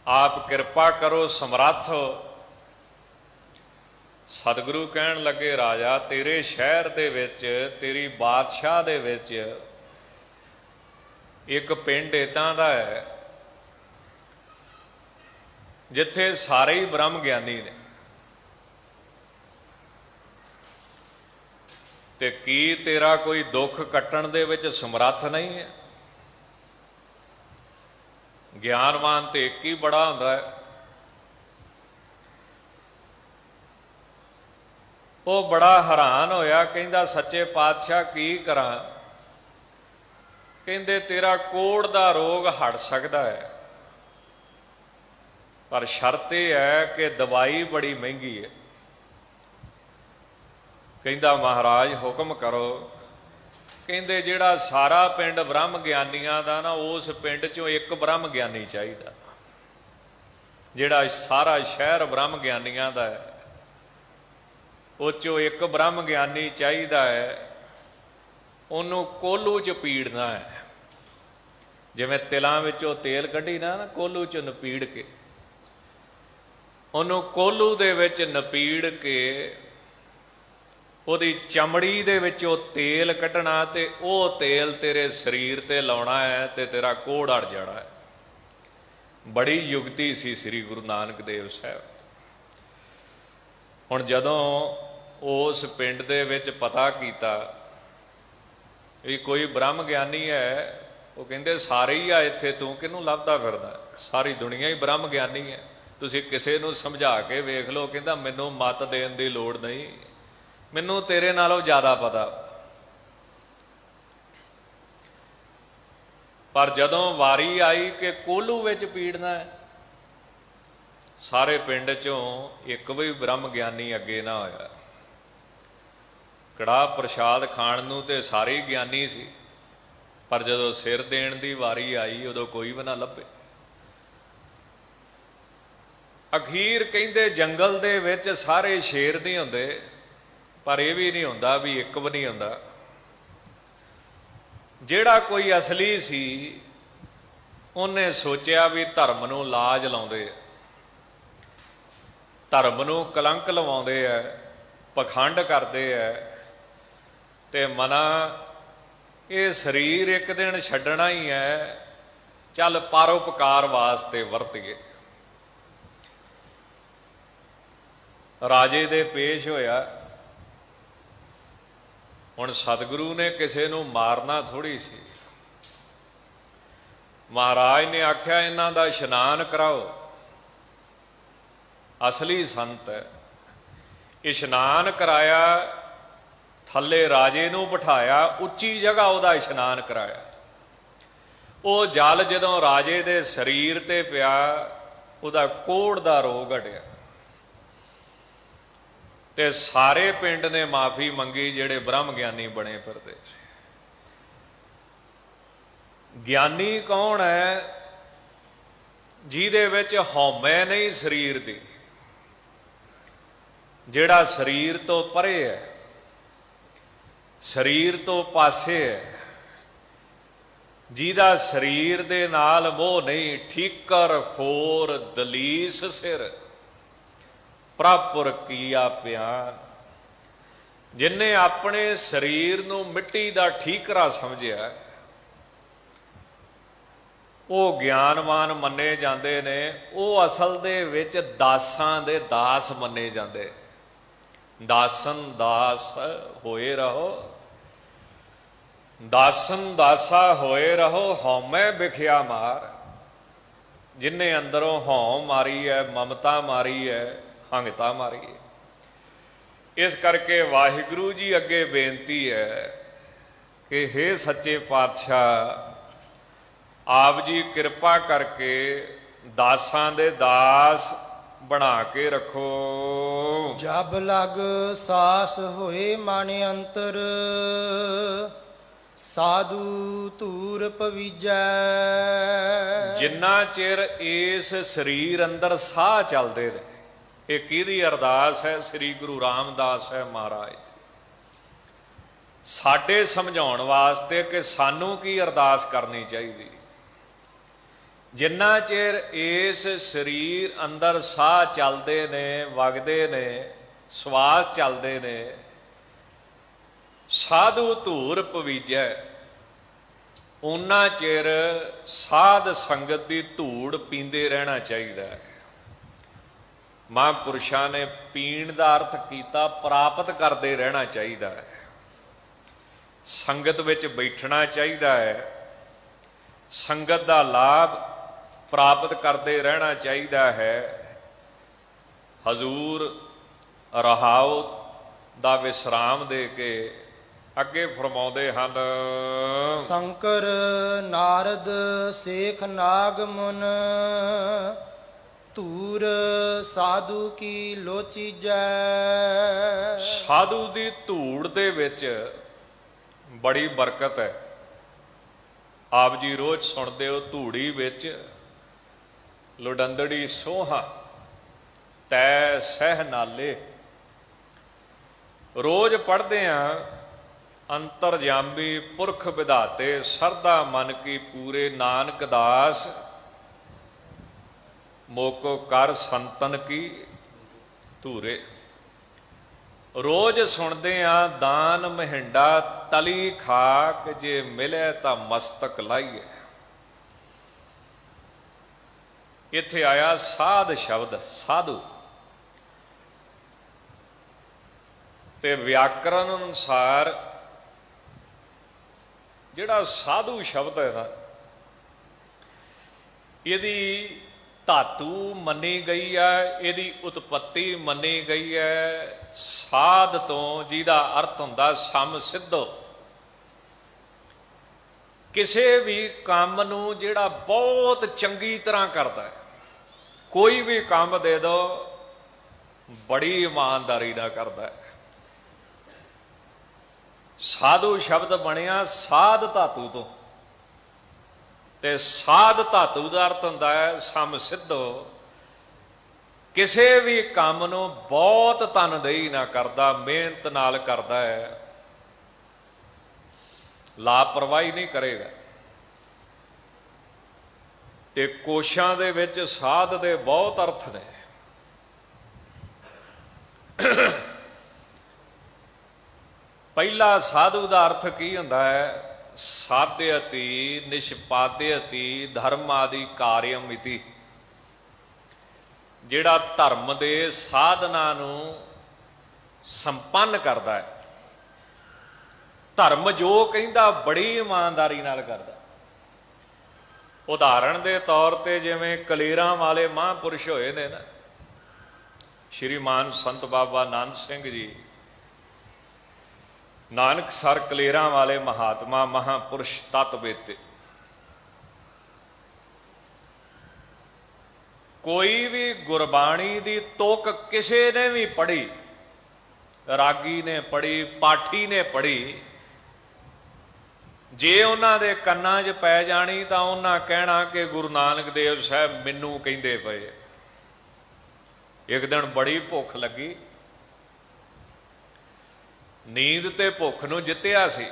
ਆਪ ਕਿਰਪਾ ਕਰੋ ਸਮਰੱਥ। ਸਤਿਗੁਰੂ ਕਹਿਣ ਲੱਗੇ, ਰਾਜਾ ਤੇਰੇ ਸ਼ਹਿਰ ਦੇ ਵਿੱਚ, ਤੇਰੀ ਬਾਦਸ਼ਾਹ ਦੇ ਵਿੱਚ ਇੱਕ ਪਿੰਡ ਇੱਦਾਂ ਦਾ ਹੈ ਜਿੱਥੇ ਸਾਰੇ ਹੀ ਬ੍ਰਹਮ ਗਿਆਨੀ ਨੇ, ਤੇ ਕੀ ਤੇਰਾ ਕੋਈ ਦੁੱਖ ਕੱਟਣ ਦੇ ਵਿੱਚ ਸਮਰੱਥ ਨਹੀਂ ਹੈ? ਗਿਆਨਵਾਨ ਤੇ ਇੱਕ ਹੀ ਬੜਾ ਹੁੰਦਾ ਹੈ। ਉਹ ਬੜਾ ਹੈਰਾਨ ਹੋਇਆ, ਕਹਿੰਦਾ ਸੱਚੇ ਪਾਤਸ਼ਾਹ ਕੀ ਕਰਾਂ? ਕਹਿੰਦੇ ਤੇਰਾ ਕੋਹੜ ਦਾ ਰੋਗ ਹਟ ਸਕਦਾ ਹੈ, ਪਰ ਸ਼ਰਤ ਇਹ ਹੈ ਕਿ ਦਵਾਈ ਬੜੀ ਮਹਿੰਗੀ ਹੈ। ਕਹਿੰਦਾ ਮਹਾਰਾਜ ਹੁਕਮ ਕਰੋ। ਕਹਿੰਦੇ ਜਿਹੜਾ ਸਾਰਾ ਪਿੰਡ ਬ੍ਰਹਮ ਗਿਆਨੀਆਂ ਦਾ ਨਾ, ਉਸ ਪਿੰਡ ਚੋਂ ਇੱਕ ਬ੍ਰਹਮ ਗਿਆਨੀ ਚਾਹੀਦਾ। ਜਿਹੜਾ ਸਾਰਾ ਸ਼ਹਿਰ ਬ੍ਰਹਮ ਗਿਆਨੀਆਂ ਦਾ ਹੈ, ਉਹ ਚੋਂ ਇੱਕ ਬ੍ਰਹਮ ਗਿਆਨੀ ਚਾਹੀਦਾ ਹੈ। ਉਹਨੂੰ ਕੋਹਲੂ ਚ ਪੀੜਨਾ ਹੈ, ਜਿਵੇਂ ਤਿਲਾਂ ਵਿੱਚੋਂ ਤੇਲ ਕੱਢੀ ਨਾ ਕੋਹਲੂ ਚ ਨਪੀੜ ਕੇ, ਉਹਨੂੰ ਕੋਹਲੂ ਦੇ ਵਿੱਚ ਨਪੀੜ ਕੇ ਉਹਦੀ ਚਮੜੀ ਦੇ ਵਿੱਚੋਂ ਤੇਲ ਕੱਢਣਾ, ਤੇ ਉਹ ਤੇਲ ਤੇਰੇ ਸਰੀਰ ਤੇ ਲਾਉਣਾ ਹੈ ਤੇ ਤੇਰਾ ਕੋਹੜ ਅੜ ਜਾਣਾ ਹੈ। ਬੜੀ ਯੁਕਤੀ ਸੀ ਸ੍ਰੀ ਗੁਰੂ ਨਾਨਕ ਦੇਵ ਸਾਹਿਬ। ਹੁਣ ਜਦੋਂ ਉਸ ਪਿੰਡ ਦੇ ਵਿੱਚ ਪਤਾ ਕੀਤਾ ਵੀ ਕੋਈ ਬ੍ਰਹਮ ਗਿਆਨੀ ਹੈ, ਉਹ ਕਹਿੰਦੇ ਸਾਰੇ ਹੀ ਆ ਇੱਥੇ, ਤੂੰ ਕਿਹਨੂੰ ਲੱਭਦਾ ਫਿਰਦਾ? ਸਾਰੀ ਦੁਨੀਆ ਹੀ ਬ੍ਰਹਮ ਗਿਆਨੀ ਹੈ, ਤੁਸੀਂ ਕਿਸੇ ਨੂੰ ਸਮਝਾ ਕੇ ਵੇਖ ਲਓ। ਕਹਿੰਦਾ ਮੈਨੂੰ ਮੱਤ ਦੇਣ ਦੀ ਲੋੜ ਨਹੀਂ, ਮੈਨੂੰ ਤੇਰੇ ਨਾਲੋਂ ਜ਼ਿਆਦਾ ਪਤਾ। ਪਰ ਜਦੋਂ ਵਾਰੀ ਆਈ ਕਿ ਕੋਹਲੂ ਵਿੱਚ ਪੀੜਨਾ ਹੈ, ਸਾਰੇ ਪਿੰਡ ਚੋਂ ਇੱਕ ਵੀ ਬ੍ਰਹਮ ਗਿਆਨੀ ਅੱਗੇ ਨਾ ਹੋਇਆ। ਕੜਾਹ ਪ੍ਰਸ਼ਾਦ ਖਾਣ ਨੂੰ ਤੇ ਸਾਰੇ ਹੀ ਗਿਆਨੀ ਸੀ, ਪਰ ਜਦੋਂ ਸਿਰ ਦੇਣ ਦੀ ਵਾਰੀ ਆਈ ਉਦੋਂ ਕੋਈ ਵੀ ਨਾ ਲੱਭੇ। ਅਖੀਰ ਕਹਿੰਦੇ ਜੰਗਲ ਦੇ ਵਿੱਚ ਸਾਰੇ ਸ਼ੇਰ ਨਹੀਂ ਹੁੰਦੇ, ਪਰ ਇਹ ਵੀ ਨਹੀਂ ਹੁੰਦਾ ਵੀ ਇੱਕ ਵੀ ਨਹੀਂ ਹੁੰਦਾ। ਜਿਹੜਾ ਕੋਈ ਅਸਲੀ ਸੀ ਉਹਨੇ ਸੋਚਿਆ ਵੀ ਧਰਮ ਨੂੰ ਲਾਜ ਲਾਉਂਦੇ, ਧਰਮ ਨੂੰ ਕਲੰਕ ਲਵਾਉਂਦੇ ਆ, ਪਖੰਡ ਕਰਦੇ ਆ, ਤੇ ਮਨਾ ਇਹ ਸਰੀਰ ਇੱਕ ਦਿਨ ਛੱਡਣਾ ਹੀ ਹੈ, ਚੱਲ ਪਰਉਪਕਾਰ ਵਾਸਤੇ ਵਰਤੀਏ। ਰਾਜੇ ਦੇ ਪੇਸ਼ ਹੋਇਆ। ਹੁਣ ਸਤਿਗੁਰੂ ਨੇ ਕਿਸੇ ਨੂੰ ਮਾਰਨਾ ਥੋੜ੍ਹੀ ਸੀ। ਮਹਾਰਾਜ ਨੇ ਆਖਿਆ ਇਹਨਾਂ ਦਾ ਇਸ਼ਨਾਨ ਕਰਾਓ, ਅਸਲੀ ਸੰਤ ਹੈ। ਇਸ਼ਨਾਨ ਕਰਾਇਆ, ਥੱਲੇ ਰਾਜੇ ਨੂੰ ਬਿਠਾਇਆ, ਉੱਚੀ ਜਗ੍ਹਾ ਉਹਦਾ ਇਸ਼ਨਾਨ ਕਰਾਇਆ। ਉਹ ਜਲ ਜਦੋਂ ਰਾਜੇ ਦੇ ਸਰੀਰ ਤੇ ਪਿਆ, ਉਹਦਾ ਕੋਹੜ ਦਾ ਰੋਗ ਹਟਿਆ, ਤੇ ਸਾਰੇ ਪਿੰਡ ਨੇ ਮਾਫੀ ਮੰਗੀ ਜਿਹੜੇ ਬ੍ਰਹਮ ਗਿਆਨੀ ਬਣੇ ਫਿਰਦੇ। ਗਿਆਨੀ ਕੌਣ ਹੈ? ਜਿਹਦੇ ਵਿੱਚ ਹਉਮੈ ਨਹੀਂ ਸਰੀਰ ਦੀ, ਜਿਹੜਾ ਸਰੀਰ ਤੋਂ ਪਰੇ ਹੈ, ਸਰੀਰ ਤੋਂ ਪਾਸੇ ਹੈ, ਜਿਹਦਾ ਸਰੀਰ ਦੇ ਨਾਲ ਮੋਹ ਨਹੀਂ। ਠੀਕਰ ਫੋਰ ਦਲੀਸ ਸਿਰ, ਪ੍ਰਭੁਰ ਕੀਆ ਪਿਆਨ। ਜਿਨ੍ਹਾਂ ਆਪਣੇ ਸਰੀਰ ਨੂੰ ਮਿੱਟੀ ਦਾ ਠੀਕਰਾ ਸਮਝਿਆ, ਉਹ ਗਿਆਨਵਾਨ ਮੰਨੇ ਜਾਂਦੇ ਨੇ। ਉਹ ਅਸਲ ਦੇ ਵਿੱਚ ਦਾਸਾਂ ਦੇ ਦਾਸ ਮੰਨੇ ਜਾਂਦੇ। ਦਾਸਨ ਦਾਸ ਹੋਏ ਰਹੋ, ਦਾਸਨ ਦਾਸਾ ਹੋਏ ਰਹੋ, ਹਉਮੈ ਵਿਖਿਆ ਮਾਰ। ਜਿਨ੍ਹਾਂ ਅੰਦਰੋਂ ਹਉ ਮਾਰੀ ਹੈ, ਮਮਤਾ ਮਾਰੀ ਹੈ, ਹੰਗਤਾ ਮਾਰੀ ਹੈ। ਇਸ ਕਰਕੇ ਵਾਹਿਗੁਰੂ ਜੀ ਅੱਗੇ ਬੇਨਤੀ ਹੈ ਕਿ ਹੇ ਸੱਚੇ ਪਾਤਸ਼ਾਹ, ਆਪ ਜੀ ਕਿਰਪਾ ਕਰਕੇ ਦਾਸਾਂ ਦੇ ਦਾਸ ਬਣਾ ਕੇ ਰੱਖੋ। ਜਬ ਲਗ ਸਾਸ ਹੋਏ ਮਨ ਅੰਤਰ, ਸਾਧੂ ਧੂਰ ਪਵੀਜੈ। ਜਿੰਨਾ ਚਿਰ ਇਸ ਸਰੀਰ ਅੰਦਰ ਸਾਹ ਚੱਲਦੇ ਰਹੇ, ਇਹ ਕਿਹਦੀ ਅਰਦਾਸ ਹੈ? ਸ੍ਰੀ ਗੁਰੂ ਰਾਮਦਾਸ ਹੈ ਮਹਾਰਾਜ ਦੀ। ਸਾਡੇ ਸਮਝਾਉਣ ਵਾਸਤੇ ਕਿ ਸਾਨੂੰ ਕੀ ਅਰਦਾਸ ਕਰਨੀ ਚਾਹੀਦੀ। ਜਿੰਨਾ ਚਿਰ ਇਸ ਸਰੀਰ ਅੰਦਰ ਸਾਹ ਚੱਲਦੇ ਨੇ, ਵਗਦੇ ਨੇ, ਸਵਾਸ ਚੱਲਦੇ ਨੇ, ਸਾਧੂ ਧੂਰ ਪਵੀਜੈ, ਉਨਾ ਚਿਰ ਸਾਧ ਸੰਗਤ ਦੀ ਧੂੜ ਪੀਂਦੇ ਰਹਿਣਾ ਚਾਹੀਦਾ ਹੈ। ਮਹਾਂਪੁਰਸ਼ਾਂ ਨੇ ਪੀਣ ਦਾ ਅਰਥ ਕੀਤਾ ਪ੍ਰਾਪਤ ਕਰਦੇ ਰਹਿਣਾ ਚਾਹੀਦਾ ਹੈ। ਸੰਗਤ ਵਿੱਚ ਬੈਠਣਾ ਚਾਹੀਦਾ ਹੈ, ਸੰਗਤ ਦਾ ਲਾਭ ਪ੍ਰਾਪਤ ਕਰਦੇ ਰਹਿਣਾ ਚਾਹੀਦਾ ਹੈ। ਹਜ਼ੂਰ ਰਹਾਉ ਦਾ ਵਿਸਰਾਮ ਦੇ ਕੇ ਅੱਗੇ ਫਰਮਾਉਂਦੇ ਹਨ। ਸ਼ੰਕਰ ਨਾਰਦ ਸੇਖ ਨਾਗ ਮੁਨ, ਧੂਰ ਸਾਧੂ ਕੀ ਲੋਚੀਜੈ। ਸਾਧੂ ਦੀ ਧੂੜ ਦੇ ਵਿੱਚ ਬੜੀ ਬਰਕਤ ਹੈ। ਆਪ ਜੀ ਰੋਜ਼ ਸੁਣਦੇ ਹੋ, ਧੂੜੀ ਵਿੱਚ ਲੋਡੰਦੜੀ ਸੋਹਾ ਤੈ ਸਹਿ ਨਾਲੇ। ਰੋਜ਼ ਪੜ੍ਹਦੇ ਹਾਂ, ਅੰਤਰਜਾਮੀ ਪੁਰਖ ਵਿਧਾਤੇ ਸਰਦਾ ਮਨ ਕੀ ਪੂਰੇ, ਨਾਨਕ ਦਾਸ ਮੋਕੋ ਕਰ ਸੰਤਨ ਕੀ ਧੂਰੇ। ਰੋਜ਼ ਸੁਣਦੇ ਆ, ਦਾਨ ਮਹਿੰਡਾ ਤਲੀ ਖਾਕ, ਜੇ ਮਿਲੇ ਤਾਂ ਮਸਤਕ ਲਾਈਏ। ਇੱਥੇ ਆਇਆ ਸਾਧ ਸ਼ਬਦ, ਸਾਧੂ, ਤੇ ਵਿਆਕਰਨ ਅਨੁਸਾਰ ਜਿਹੜਾ ਸਾਧੂ ਸ਼ਬਦ ਹੈ ਨਾ, ਇਹਦੀ ਧਾਤੂ ਮੰਨੀ ਗਈ ਹੈ, ਇਹਦੀ ਉਤਪੱਤੀ ਮੰਨੀ ਗਈ ਹੈ ਸਾਧ ਤੋਂ, ਜਿਹਦਾ ਅਰਥ ਹੁੰਦਾ ਸਮ ਸਿੱਧੋ। ਕਿਸੇ ਵੀ ਕੰਮ ਨੂੰ ਜਿਹੜਾ ਬਹੁਤ ਚੰਗੀ ਤਰ੍ਹਾਂ ਕਰਦਾ ਹੈ, ਕੋਈ ਵੀ ਕੰਮ ਦੇ ਦੋ ਬੜੀ ਇਮਾਨਦਾਰੀ ਨਾਲ ਕਰਦਾ ਹੈ। ਸਾਧੂ ਸ਼ਬਦ ਬਣਿਆ ਸਾਧ ਧਾਤੂ ਤੋਂ, ਤੇ ਸਾਧ ਧਾਤੂ ਦਾ ਅਰਥ ਹੁੰਦਾ ਹੈ ਸਮ ਸਿੱਧੋ। ਕਿਸੇ ਵੀ ਕੰਮ ਨੂੰ ਬਹੁਤ ਤਨਦੇਹੀ ਨਾ ਕਰਦਾ, ਮਿਹਨਤ ਨਾਲ ਕਰਦਾ ਹੈ, ਲਾਪਰਵਾਹੀ ਨਹੀਂ ਕਰੇਗਾ। ਤੇ ਕੋਸ਼ਾਂ ਦੇ ਵਿੱਚ ਸਾਧ ਦੇ ਬਹੁਤ ਅਰਥ ਨੇ। ਪਹਿਲਾ ਸਾਧੂ ਦਾ ਅਰਥ ਕੀ ਹੁੰਦਾ ਹੈ? ਸਾਧਯਤੀ ਨਿਸ਼ਪਾਦਯਤੀ ਧਰਮ ਆਦਿ ਕਾਰਿਅਮ ਇਤੀ। ਜਿਹੜਾ ਧਰਮ ਦੇ ਸਾਧਨਾ ਨੂੰ ਸੰਪੰਨ ਕਰਦਾ ਹੈ, ਧਰਮ ਜੋ ਕਹਿੰਦਾ ਬੜੀ ਇਮਾਨਦਾਰੀ ਨਾਲ ਕਰਦਾ। ਉਦਾਹਰਣ ਦੇ ਤੌਰ ਤੇ ਜਿਵੇਂ ਕਲੇਰਾਂ ਵਾਲੇ ਮਹਾਂਪੁਰਸ਼ ਹੋਏ ਨੇ ਨਾ, ਸ਼੍ਰੀਮਾਨ ਸੰਤ ਬਾਬਾ ਨੰਦ ਸਿੰਘ ਜੀ, ਨਾਨਕਸਰ ਕਲੇਰਾਂ ਵਾਲੇ ਮਹਾਤਮਾ ਮਹਾਂਪੁਰਸ਼ ਤਤਵੇਤੇ। ਕੋਈ ਵੀ ਗੁਰਬਾਣੀ ਦੀ ਤੁਕ ਕਿਸੇ ਨੇ ਵੀ ਪੜ੍ਹੀ, ਰਾਗੀ ਨੇ ਪੜ੍ਹੀ, ਪਾਠੀ ਨੇ ਪੜ੍ਹੀ, ਜੇ ਉਹਨਾਂ ਦੇ ਕੰਨਾਂ 'ਚ ਪੈ ਜਾਣੀ ਤਾਂ ਉਹਨਾਂ ਕਹਿਣਾ ਕਿ ਗੁਰੂ ਨਾਨਕ ਦੇਵ ਸਾਹਿਬ ਮੈਨੂੰ ਕਹਿੰਦੇ ਪਏ। ਇੱਕ ਦਿਨ ਬੜੀ ਭੁੱਖ ਲੱਗੀ, ਨੀਂਦ ਤੇ ਭੁੱਖ ਨੂੰ ਜਿੱਤਿਆ ਸੀ।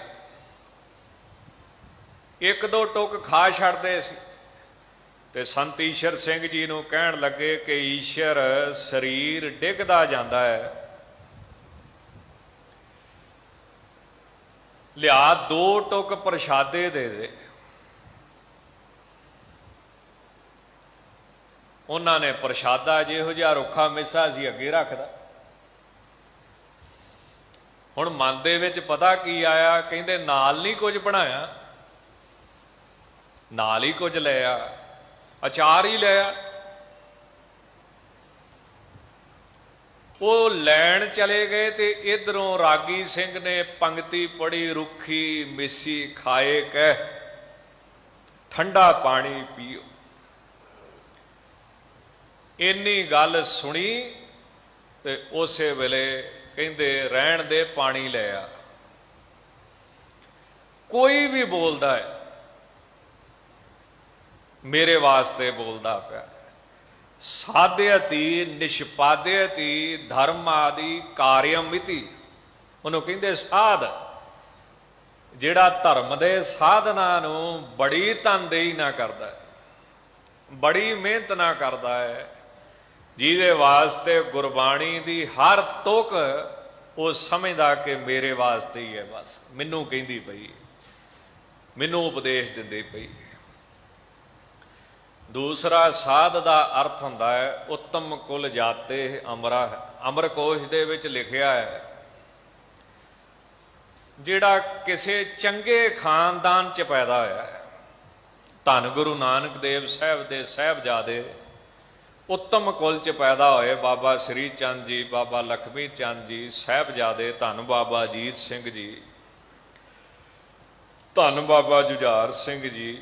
ਇੱਕ ਦੋ ਟੁੱਕ ਖਾ ਛੱਡਦੇ ਸੀ ਤੇ ਸੰਤ ਈਸ਼ਰ ਸਿੰਘ ਜੀ ਨੂੰ ਕਹਿਣ ਲੱਗੇ ਕਿ ਈਸ਼ਰ ਸਰੀਰ ਡਿੱਗਦਾ ਜਾਂਦਾ ਹੈ, ਲਿਆ ਦੋ ਟੁੱਕ ਪ੍ਰਸ਼ਾਦੇ ਦੇ ਦੇ। ਉਹਨਾਂ ਨੇ ਪ੍ਰਸ਼ਾਦਾ ਜਿਹੋ ਜਿਹਾ ਰੁੱਖਾ ਮਿੱਸਾ ਸੀ ਅੱਗੇ ਰੱਖਦਾ। ਹੁਣ ਮਨ ਦੇ ਵਿੱਚ ਪਤਾ ਕੀ ਆਇਆ, ਕਹਿੰਦੇ ਨਾਲ ਨਹੀਂ ਕੁਝ ਬਣਾਇਆ, ਨਾਲ ਹੀ ਕੁਝ ਲਿਆ, ਅਚਾਰ ਹੀ ਲਿਆ। ਉਹ ਲੈਣ ਚਲੇ ਗਏ ਤੇ ਇਧਰੋਂ ਰਾਗੀ ਸਿੰਘ ਨੇ ਪੰਗਤੀ ਪੜੀ, ਰੁੱਖੀ ਮਿੱਸੀ ਖਾਏ ਕਹਿ ਠੰਡਾ ਪਾਣੀ ਪੀਓ। ਇੰਨੀ ਗੱਲ ਸੁਣੀ ਤੇ ਉਸੇ ਵੇਲੇ ਕਹਿੰਦੇ ਰਹਿਣ ਦੇ, ਪਾਣੀ ਲੈ ਆ। ਕੋਈ ਵੀ ਬੋਲਦਾ ਹੈ ਮੇਰੇ ਵਾਸਤੇ ਬੋਲਦਾ ਪਿਆ। ਸਾਧਯਤੀ ਨਿਸ਼ਪਾਦਯਤੀ ਧਰਮ ਆਦਿ ਕਾਰਿਅਮਿਤੀ, ਉਹਨੂੰ ਕਹਿੰਦੇ ਸਾਧ, ਜਿਹੜਾ ਧਰਮ ਦੇ ਸਾਧਨਾ ਨੂੰ ਬੜੀ ਤਨਦੇਹੀ ਨਾ ਕਰਦਾ ਹੈ, ਬੜੀ ਮਿਹਨਤ ਨਾ ਕਰਦਾ ਹੈ, ਜਿਹਦੇ ਵਾਸਤੇ ਗੁਰਬਾਣੀ ਦੀ ਹਰ ਤੁਕ ਉਹ ਸਮਝਦਾ ਕਿ ਮੇਰੇ ਵਾਸਤੇ ਹੀ ਹੈ, ਬਸ ਮੈਨੂੰ ਕਹਿੰਦੀ ਪਈ, ਮੈਨੂੰ ਉਪਦੇਸ਼ ਦਿੰਦੀ ਪਈ। ਦੂਸਰਾ ਸਾਧ ਦਾ ਅਰਥ ਹੁੰਦਾ ਹੈ ਉੱਤਮ ਕੁਲ ਜਾਤੇ ਅਮਰਾ। ਅਮਰਕੋਸ਼ ਦੇ ਵਿੱਚ ਲਿਖਿਆ ਹੈ ਜਿਹੜਾ ਕਿਸੇ ਚੰਗੇ ਖਾਨਦਾਨ ਚ ਪੈਦਾ ਹੋਇਆ ਹੈ। ਧੰਨ ਗੁਰੂ ਨਾਨਕ ਦੇਵ ਸਾਹਿਬ ਦੇ ਸਾਹਿਬਜ਼ਾਦੇ ਉੱਤਮ ਕੁਲ ਚ ਪੈਦਾ ਹੋਏ। ਬਾਬਾ ਸ੍ਰੀ ਚੰਦ ਜੀ, ਬਾਬਾ ਲਖਮੀ ਚੰਦ ਜੀ ਸਾਹਿਬਜ਼ਾਦੇ, ਧੰਨ ਬਾਬਾ ਅਜੀਤ ਸਿੰਘ ਜੀ, ਧੰਨ ਬਾਬਾ ਜੁਝਾਰ ਸਿੰਘ ਜੀ,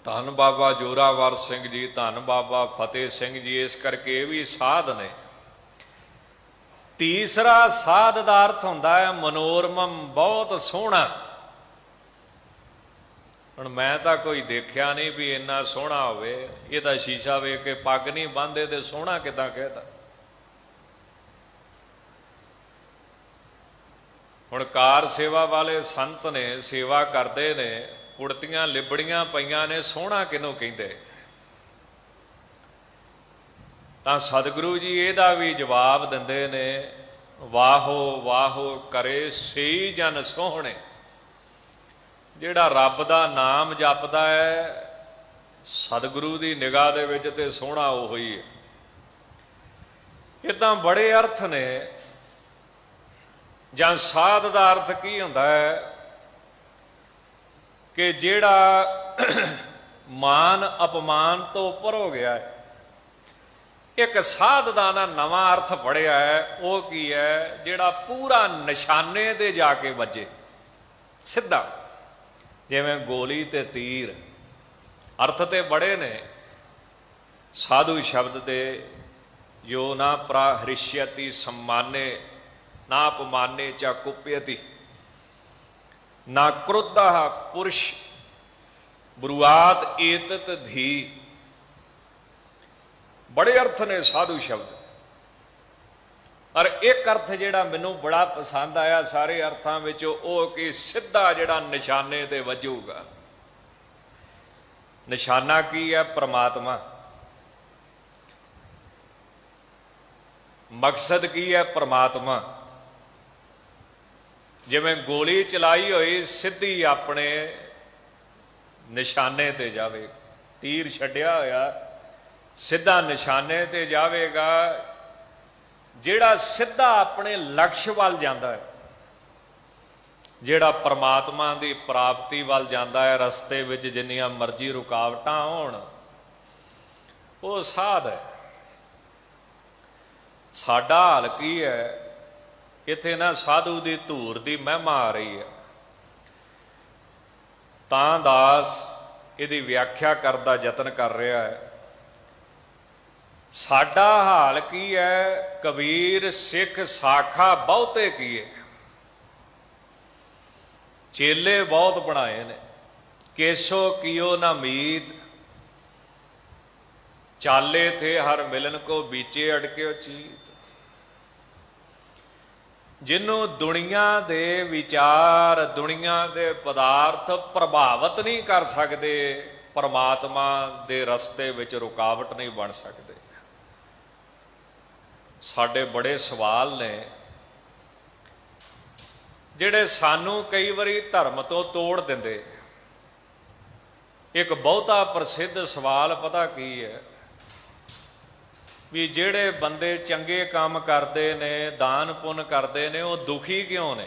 ਧੰਨ ਬਾਬਾ ਜੋਰਾਵਰ ਸਿੰਘ ਜੀ, ਧੰਨ ਬਾਬਾ ਫਤਿਹ ਸਿੰਘ ਜੀ। ਇਸ ਕਰਕੇ ਇਹ ਵੀ ਸਾਧ ਨੇ। ਤੀਸਰਾ ਸਾਧ ਦਾ ਅਰਥ ਹੁੰਦਾ ਹੈ ਮਨੋਰਮਮ, ਬਹੁਤ ਸੋਹਣਾ। ਹੁਣ ਮੈਂ ਤਾਂ ਕੋਈ ਦੇਖਿਆ ਨਹੀਂ ਵੀ ਇੰਨਾ ਸੋਹਣਾ ਹੋਵੇ। ਇਹ ਤਾਂ ਸ਼ੀਸ਼ਾ ਵੇਖ ਕੇ ਪੱਗ ਨਹੀਂ ਬੰਨ੍ਹਦੇ ਤੇ ਸੋਹਣਾ ਕਿੱਦਾਂ ਕਹਿਤਾ। ਹੁਣ ਕਾਰ ਸੇਵਾ ਵਾਲੇ ਸੰਤ ਨੇ, ਸੇਵਾ ਕਰਦੇ ਨੇ, ਕੁੜਤੀਆਂ ਲਿਬੜੀਆਂ ਪਈਆਂ ਨੇ, ਸੋਹਣਾ ਕਿਹਨੂੰ ਕਹਿੰਦੇ? ਤਾਂ ਸਤਿਗੁਰੂ ਜੀ ਇਹਦਾ ਵੀ ਜਵਾਬ ਦਿੰਦੇ ਨੇ, ਵਾਹੋ ਵਾਹੋ ਕਰੇ ਸਈ ਜਨ ਸੋਹਣੇ। ਜਿਹੜਾ ਰੱਬ ਦਾ ਨਾਮ ਜਪਦਾ ਹੈ ਸਤਿਗੁਰੂ ਦੀ ਨਿਗਾਹ ਦੇ ਵਿੱਚ ਤੇ ਸੋਹਣਾ ਉਹ ਹੀ ਹੈ। ਇੱਦਾਂ ਬੜੇ ਅਰਥ ਨੇ। ਜਾਂ ਸਾਧ ਦਾ ਅਰਥ ਕੀ ਹੁੰਦਾ ਹੈ ਕਿ ਜਿਹੜਾ ਮਾਨ ਅਪਮਾਨ ਤੋਂ ਉੱਪਰ ਹੋ ਗਿਆ ਹੈ। ਇੱਕ ਸਾਧ ਦਾ ਨਾ ਨਵਾਂ ਅਰਥ ਪੜਿਆ ਹੈ, ਉਹ ਕੀ ਹੈ? ਜਿਹੜਾ ਪੂਰਾ ਨਿਸ਼ਾਨੇ ਤੇ ਜਾ ਕੇ ਵੱਜੇ ਸਿੱਧਾ, ਜਿਵੇਂ ਗੋਲੀ ਤੇ ਤੀਰ। ਅਰਥ ਤੇ ਬੜੇ ਨੇ ਸਾਧੂ ਸ਼ਬਦ ਦੇ। ਜੋ ਨਾ ਪ੍ਰਾਹ੍ਰਿਸ਼ਯਤੀ ਸੰਮਾਨੇ ਨਾ ਅਪਮਾਨੇ ਚਾ ਕੁਪਯਤੀ ਨਾ ਕ੍ਰੋਧਾ ਪੁਰਸ਼ ਬਰੁਆਤ ਏਤਤ ਧੀ। ਬੜੇ ਅਰਥ ਨੇ ਸਾਧੂ ਸ਼ਬਦ। ਔਰ ਇੱਕ ਅਰਥ ਜਿਹੜਾ ਮੈਨੂੰ ਬੜਾ ਪਸੰਦ ਆਇਆ ਸਾਰੇ ਅਰਥਾਂ ਵਿੱਚ, ਉਹ ਕਿ ਸਿੱਧਾ ਜਿਹੜਾ ਨਿਸ਼ਾਨੇ ਤੇ ਵੱਜੂਗਾ। ਨਿਸ਼ਾਨਾ ਕੀ ਹੈ? ਪ੍ਰਮਾਤਮਾ। ਮਕਸਦ ਕੀ ਹੈ? ਪ੍ਰਮਾਤਮਾ। ਜਿਵੇਂ ਗੋਲੀ ਚਲਾਈ ਹੋਈ ਸਿੱਧੀ ਆਪਣੇ ਨਿਸ਼ਾਨੇ ਤੇ ਜਾਵੇ, ਤੀਰ ਛੱਡਿਆ ਹੋਇਆ ਸਿੱਧਾ ਨਿਸ਼ਾਨੇ ਤੇ ਜਾਵੇਗਾ। ਜਿਹੜਾ ਸਿੱਧਾ ਆਪਣੇ ਲਕਸ਼ ਵੱਲ ਜਾਂਦਾ ਹੈ, ਜਿਹੜਾ ਪਰਮਾਤਮਾ ਦੀ ਪ੍ਰਾਪਤੀ ਵੱਲ ਜਾਂਦਾ ਹੈ, ਰਸਤੇ ਵਿੱਚ ਜਿੰਨੀਆਂ ਮਰਜ਼ੀ ਰੁਕਾਵਟਾਂ ਹੋਣ, ਉਹ ਸਾਧ ਹੈ। ਸਾਡਾ ਹਾਲ ਕੀ ਹੈ? ਇੱਥੇ ਨਾ ਸਾਧੂ ਦੀ ਧੂਰ ਦੀ ਮਹਿਮਾ ਆ ਰਹੀ ਹੈ। ਤਾਂ ਦਾਸ ਇਹਦੀ ਵਿਆਖਿਆ ਕਰਨ ਦਾ ਯਤਨ ਕਰ ਰਿਹਾ ਹੈ। ਸਾਡਾ ਹਾਲ ਕੀ ਹੈ? ਕਬੀਰ ਸਿੱਖ ਸਾਖਾ ਬਹੁਤੇ ਕੀਏ। ਚੇਲੇ ਬਹੁਤ ਬਣਾਏ ਨੇ। ਕੇਸੋ ਕੀਓ ਨਾ ਮੀਤ, ਚਾਲੇ ਥੇ ਹਰ ਮਿਲਨ ਕੋ ਬੀਚੇ ਅਟਕਿਓ ਚੀਤ। ਜਿਹਨੂੰ ਦੁਨੀਆ ਦੇ ਵਿਚਾਰ, ਦੁਨੀਆ ਦੇ ਪਦਾਰਥ ਪ੍ਰਭਾਵਿਤ ਨਹੀਂ ਕਰ ਸਕਦੇ, ਪਰਮਾਤਮਾ ਦੇ ਰਸਤੇ ਵਿੱਚ ਰੁਕਾਵਟ ਨਹੀਂ ਬਣ ਸਕਦੇ। ਸਾਡੇ ਬੜੇ ਸਵਾਲ ਨੇ ਜਿਹੜੇ ਸਾਨੂੰ ਕਈ ਵਾਰੀ ਧਰਮ ਤੋਂ ਤੋੜ ਦਿੰਦੇ। ਇੱਕ ਬਹੁਤਾ ਪ੍ਰਸਿੱਧ ਸਵਾਲ ਪਤਾ ਕੀ ਹੈ, ਵੀ ਜਿਹੜੇ ਬੰਦੇ ਚੰਗੇ ਕੰਮ ਕਰਦੇ ਨੇ, ਦਾਨ ਪੁੰਨ ਕਰਦੇ ਨੇ, ਉਹ ਦੁਖੀ ਕਿਉਂ ਨੇ?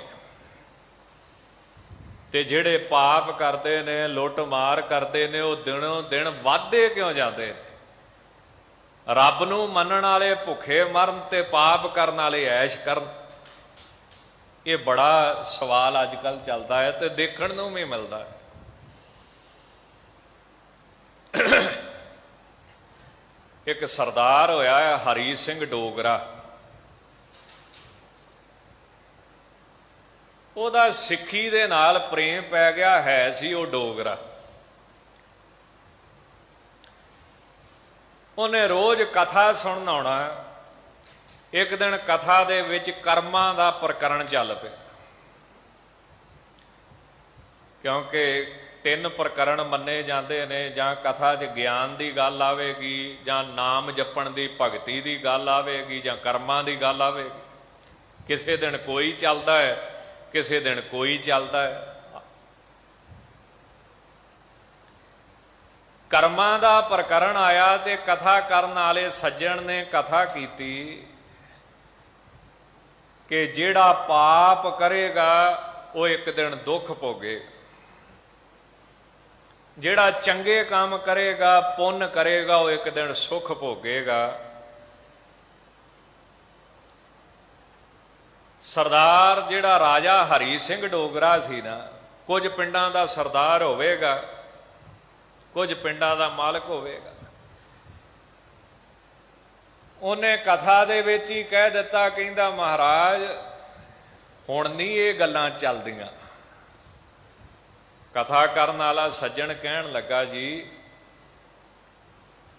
ਤੇ ਜਿਹੜੇ ਪਾਪ ਕਰਦੇ ਨੇ, ਲੁੱਟ ਮਾਰ ਕਰਦੇ ਨੇ, ਉਹ ਦਿਨੋਂ ਦਿਨ ਵੱਧਦੇ ਕਿਉਂ ਜਾਂਦੇ ਨੇ? ਰੱਬ ਨੂੰ ਮੰਨਣ ਵਾਲੇ ਭੁੱਖੇ ਮਰਨ ਤੇ ਪਾਪ ਕਰਨ ਵਾਲੇ ਐਸ਼ ਕਰਨ। ਇਹ ਬੜਾ ਸਵਾਲ ਅੱਜ ਕੱਲ੍ਹ ਚੱਲਦਾ ਹੈ ਤੇ ਦੇਖਣ ਨੂੰ ਵੀ ਮਿਲਦਾ ਹੈ। ਇੱਕ ਸਰਦਾਰ ਹੋਇਆ ਹੈ ਹਰੀ ਸਿੰਘ ਡੋਗਰਾ, ਉਹਦਾ ਸਿੱਖੀ ਦੇ ਨਾਲ ਪ੍ਰੇਮ ਪੈ ਗਿਆ, ਹੈ ਸੀ ਉਹ ਡੋਗਰਾ। ਉਹਨੇ ਰੋਜ਼ ਕਥਾ ਸੁਣਨ ਆਉਣਾ। ਇੱਕ ਦਿਨ ਕਥਾ ਦੇ ਵਿੱਚ ਕਰਮਾਂ ਦਾ ਪ੍ਰਕਰਣ ਚੱਲ ਪਿਆ, ਕਿਉਂਕਿ 3 ਪ੍ਰਕਰਣ ਮੰਨੇ ਜਾਂਦੇ ਨੇ, ਜਾਂ ਕਥਾ 'ਚ ਗਿਆਨ ਦੀ ਗੱਲ ਆਵੇਗੀ, ਜਾਂ ਨਾਮ ਜਪਣ ਦੀ ਭਗਤੀ ਦੀ ਗੱਲ ਆਵੇਗੀ, ਜਾਂ ਕਰਮਾਂ ਦੀ ਗੱਲ ਆਵੇਗੀ। ਕਿਸੇ ਦਿਨ ਕੋਈ ਚੱਲਦਾ ਹੈ, ਕਿਸੇ ਦਿਨ ਕੋਈ ਚੱਲਦਾ ਹੈ। ਕਰਮਾਂ ਦਾ ਪ੍ਰਕਰਣ ਆਇਆ ਤੇ ਕਥਾ ਕਰਨ ਵਾਲੇ ਸੱਜਣ ਨੇ ਕਥਾ ਕੀਤੀ ਕਿ ਜਿਹੜਾ ਪਾਪ ਕਰੇਗਾ ਉਹ ਇੱਕ ਦਿਨ ਦੁੱਖ ਭੋਗੇਗਾ, ਜਿਹੜਾ ਚੰਗੇ ਕੰਮ ਕਰੇਗਾ, ਪੁੰਨ ਕਰੇਗਾ, ਉਹ ਇੱਕ ਦਿਨ ਸੁੱਖ ਭੋਗੇਗਾ। ਸਰਦਾਰ ਜਿਹੜਾ ਰਾਜਾ ਹਰੀ ਸਿੰਘ ਡੋਗਰਾ ਸੀ ਨਾ, ਕੁਝ ਪਿੰਡਾਂ ਦਾ ਸਰਦਾਰ ਹੋਵੇਗਾ, ਕੁਝ ਪਿੰਡਾਂ ਦਾ ਮਾਲਕ ਹੋਵੇਗਾ। ਉਹਨੇ ਕਥਾ ਦੇ ਵਿੱਚ ਹੀ ਕਹਿ ਦਿੱਤਾ, ਕਹਿੰਦਾ ਮਹਾਰਾਜ ਹੁਣ ਨਹੀਂ ਇਹ ਗੱਲਾਂ ਚੱਲਦੀਆਂ। ਕਥਾ ਕਰਨ ਵਾਲਾ ਸੱਜਣ ਕਹਿਣ ਲੱਗਾ, ਜੀ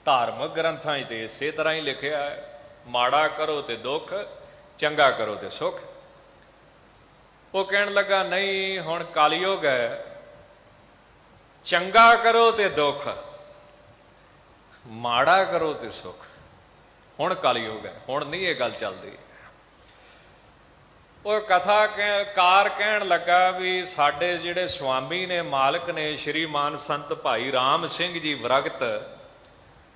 ਧਾਰਮਿਕ ਗ੍ਰੰਥਾਂ 'ਚ ਤੇ ਇਸੇ ਤਰ੍ਹਾਂ ਹੀ ਲਿਖਿਆ ਹੈ, ਮਾੜਾ ਕਰੋ ਤੇ ਦੁੱਖ, ਚੰਗਾ ਕਰੋ ਤੇ ਸੁੱਖ। ਉਹ ਕਹਿਣ ਲੱਗਾ, ਨਹੀਂ ਹੁਣ ਕਲਯੁਗ ਹੈ, ਚੰਗਾ ਕਰੋ ਤੇ ਦੁੱਖ, ਮਾੜਾ ਕਰੋ ਤੇ ਸੁੱਖ। ਹੁਣ ਕਲਯੁਗ ਹੈ, ਹੁਣ ਨਹੀਂ ਇਹ ਗੱਲ ਚੱਲਦੀ। ਉਹ ਕਥਾਕਾਰ ਕਹਿਣ ਲੱਗਾ ਵੀ ਸਾਡੇ ਜਿਹੜੇ ਸੁਆਮੀ ਨੇ, ਮਾਲਕ ਨੇ, ਸ਼੍ਰੀਮਾਨ ਸੰਤ ਭਾਈ ਰਾਮ ਸਿੰਘ ਜੀ ਵਰਗਤ,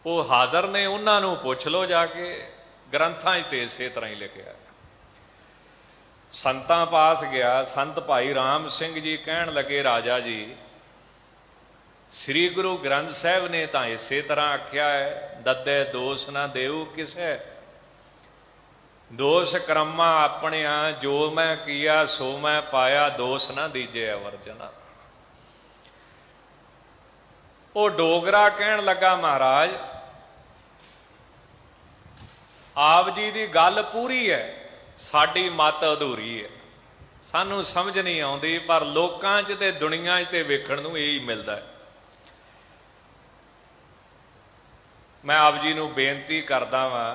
ਉਹ ਹਾਜ਼ਰ ਨੇ, ਉਹਨਾਂ ਨੂੰ ਪੁੱਛ ਲਓ ਜਾ ਕੇ, ਗ੍ਰੰਥਾਂ 'ਚ ਤੇ ਇਸੇ ਤਰ੍ਹਾਂ ਹੀ ਲਿਖਿਆ। ਸੰਤਾਂ ਪਾਸ ਗਿਆ, ਸੰਤ ਭਾਈ ਰਾਮ ਸਿੰਘ ਜੀ ਕਹਿਣ ਲੱਗੇ, ਰਾਜਾ ਜੀ ਸ੍ਰੀ ਗੁਰੂ ਗ੍ਰੰਥ ਸਾਹਿਬ ਨੇ ਤਾਂ ਇਸੇ ਤਰ੍ਹਾਂ ਆਖਿਆ ਹੈ, ਦੱਦੇ ਦੋਸ਼ ਨਾ ਦੇਊ ਕਿਸੇ, ਦੋਸ਼ ਕਰਮਾ ਆਪਣਿਆ, ਜੋ ਮੈਂ ਕੀਆ ਸੋ ਮੈਂ ਪਾਇਆ, ਦੋਸ਼ ਨਾ ਦੀਜੇ ਅਵਰਜਨਾ। ਉਹ ਡੋਗਰਾ ਕਹਿਣ ਲੱਗਾ, ਮਹਾਰਾਜ ਆਪ ਜੀ ਦੀ ਗੱਲ ਪੂਰੀ ਹੈ, ਸਾਡੀ ਮੱਤ ਅਧੂਰੀ ਹੈ, ਸਾਨੂੰ ਸਮਝ ਨਹੀਂ ਆਉਂਦੀ, ਪਰ ਲੋਕਾਂ 'ਚ ਤੇ ਦੁਨੀਆ 'ਚ ਤੇ ਵੇਖਣ ਨੂੰ ਇਹੀ ਮਿਲਦਾ ਹੈ। ਮੈਂ ਆਪ ਜੀ ਨੂੰ ਬੇਨਤੀ ਕਰਦਾ ਵਾਂ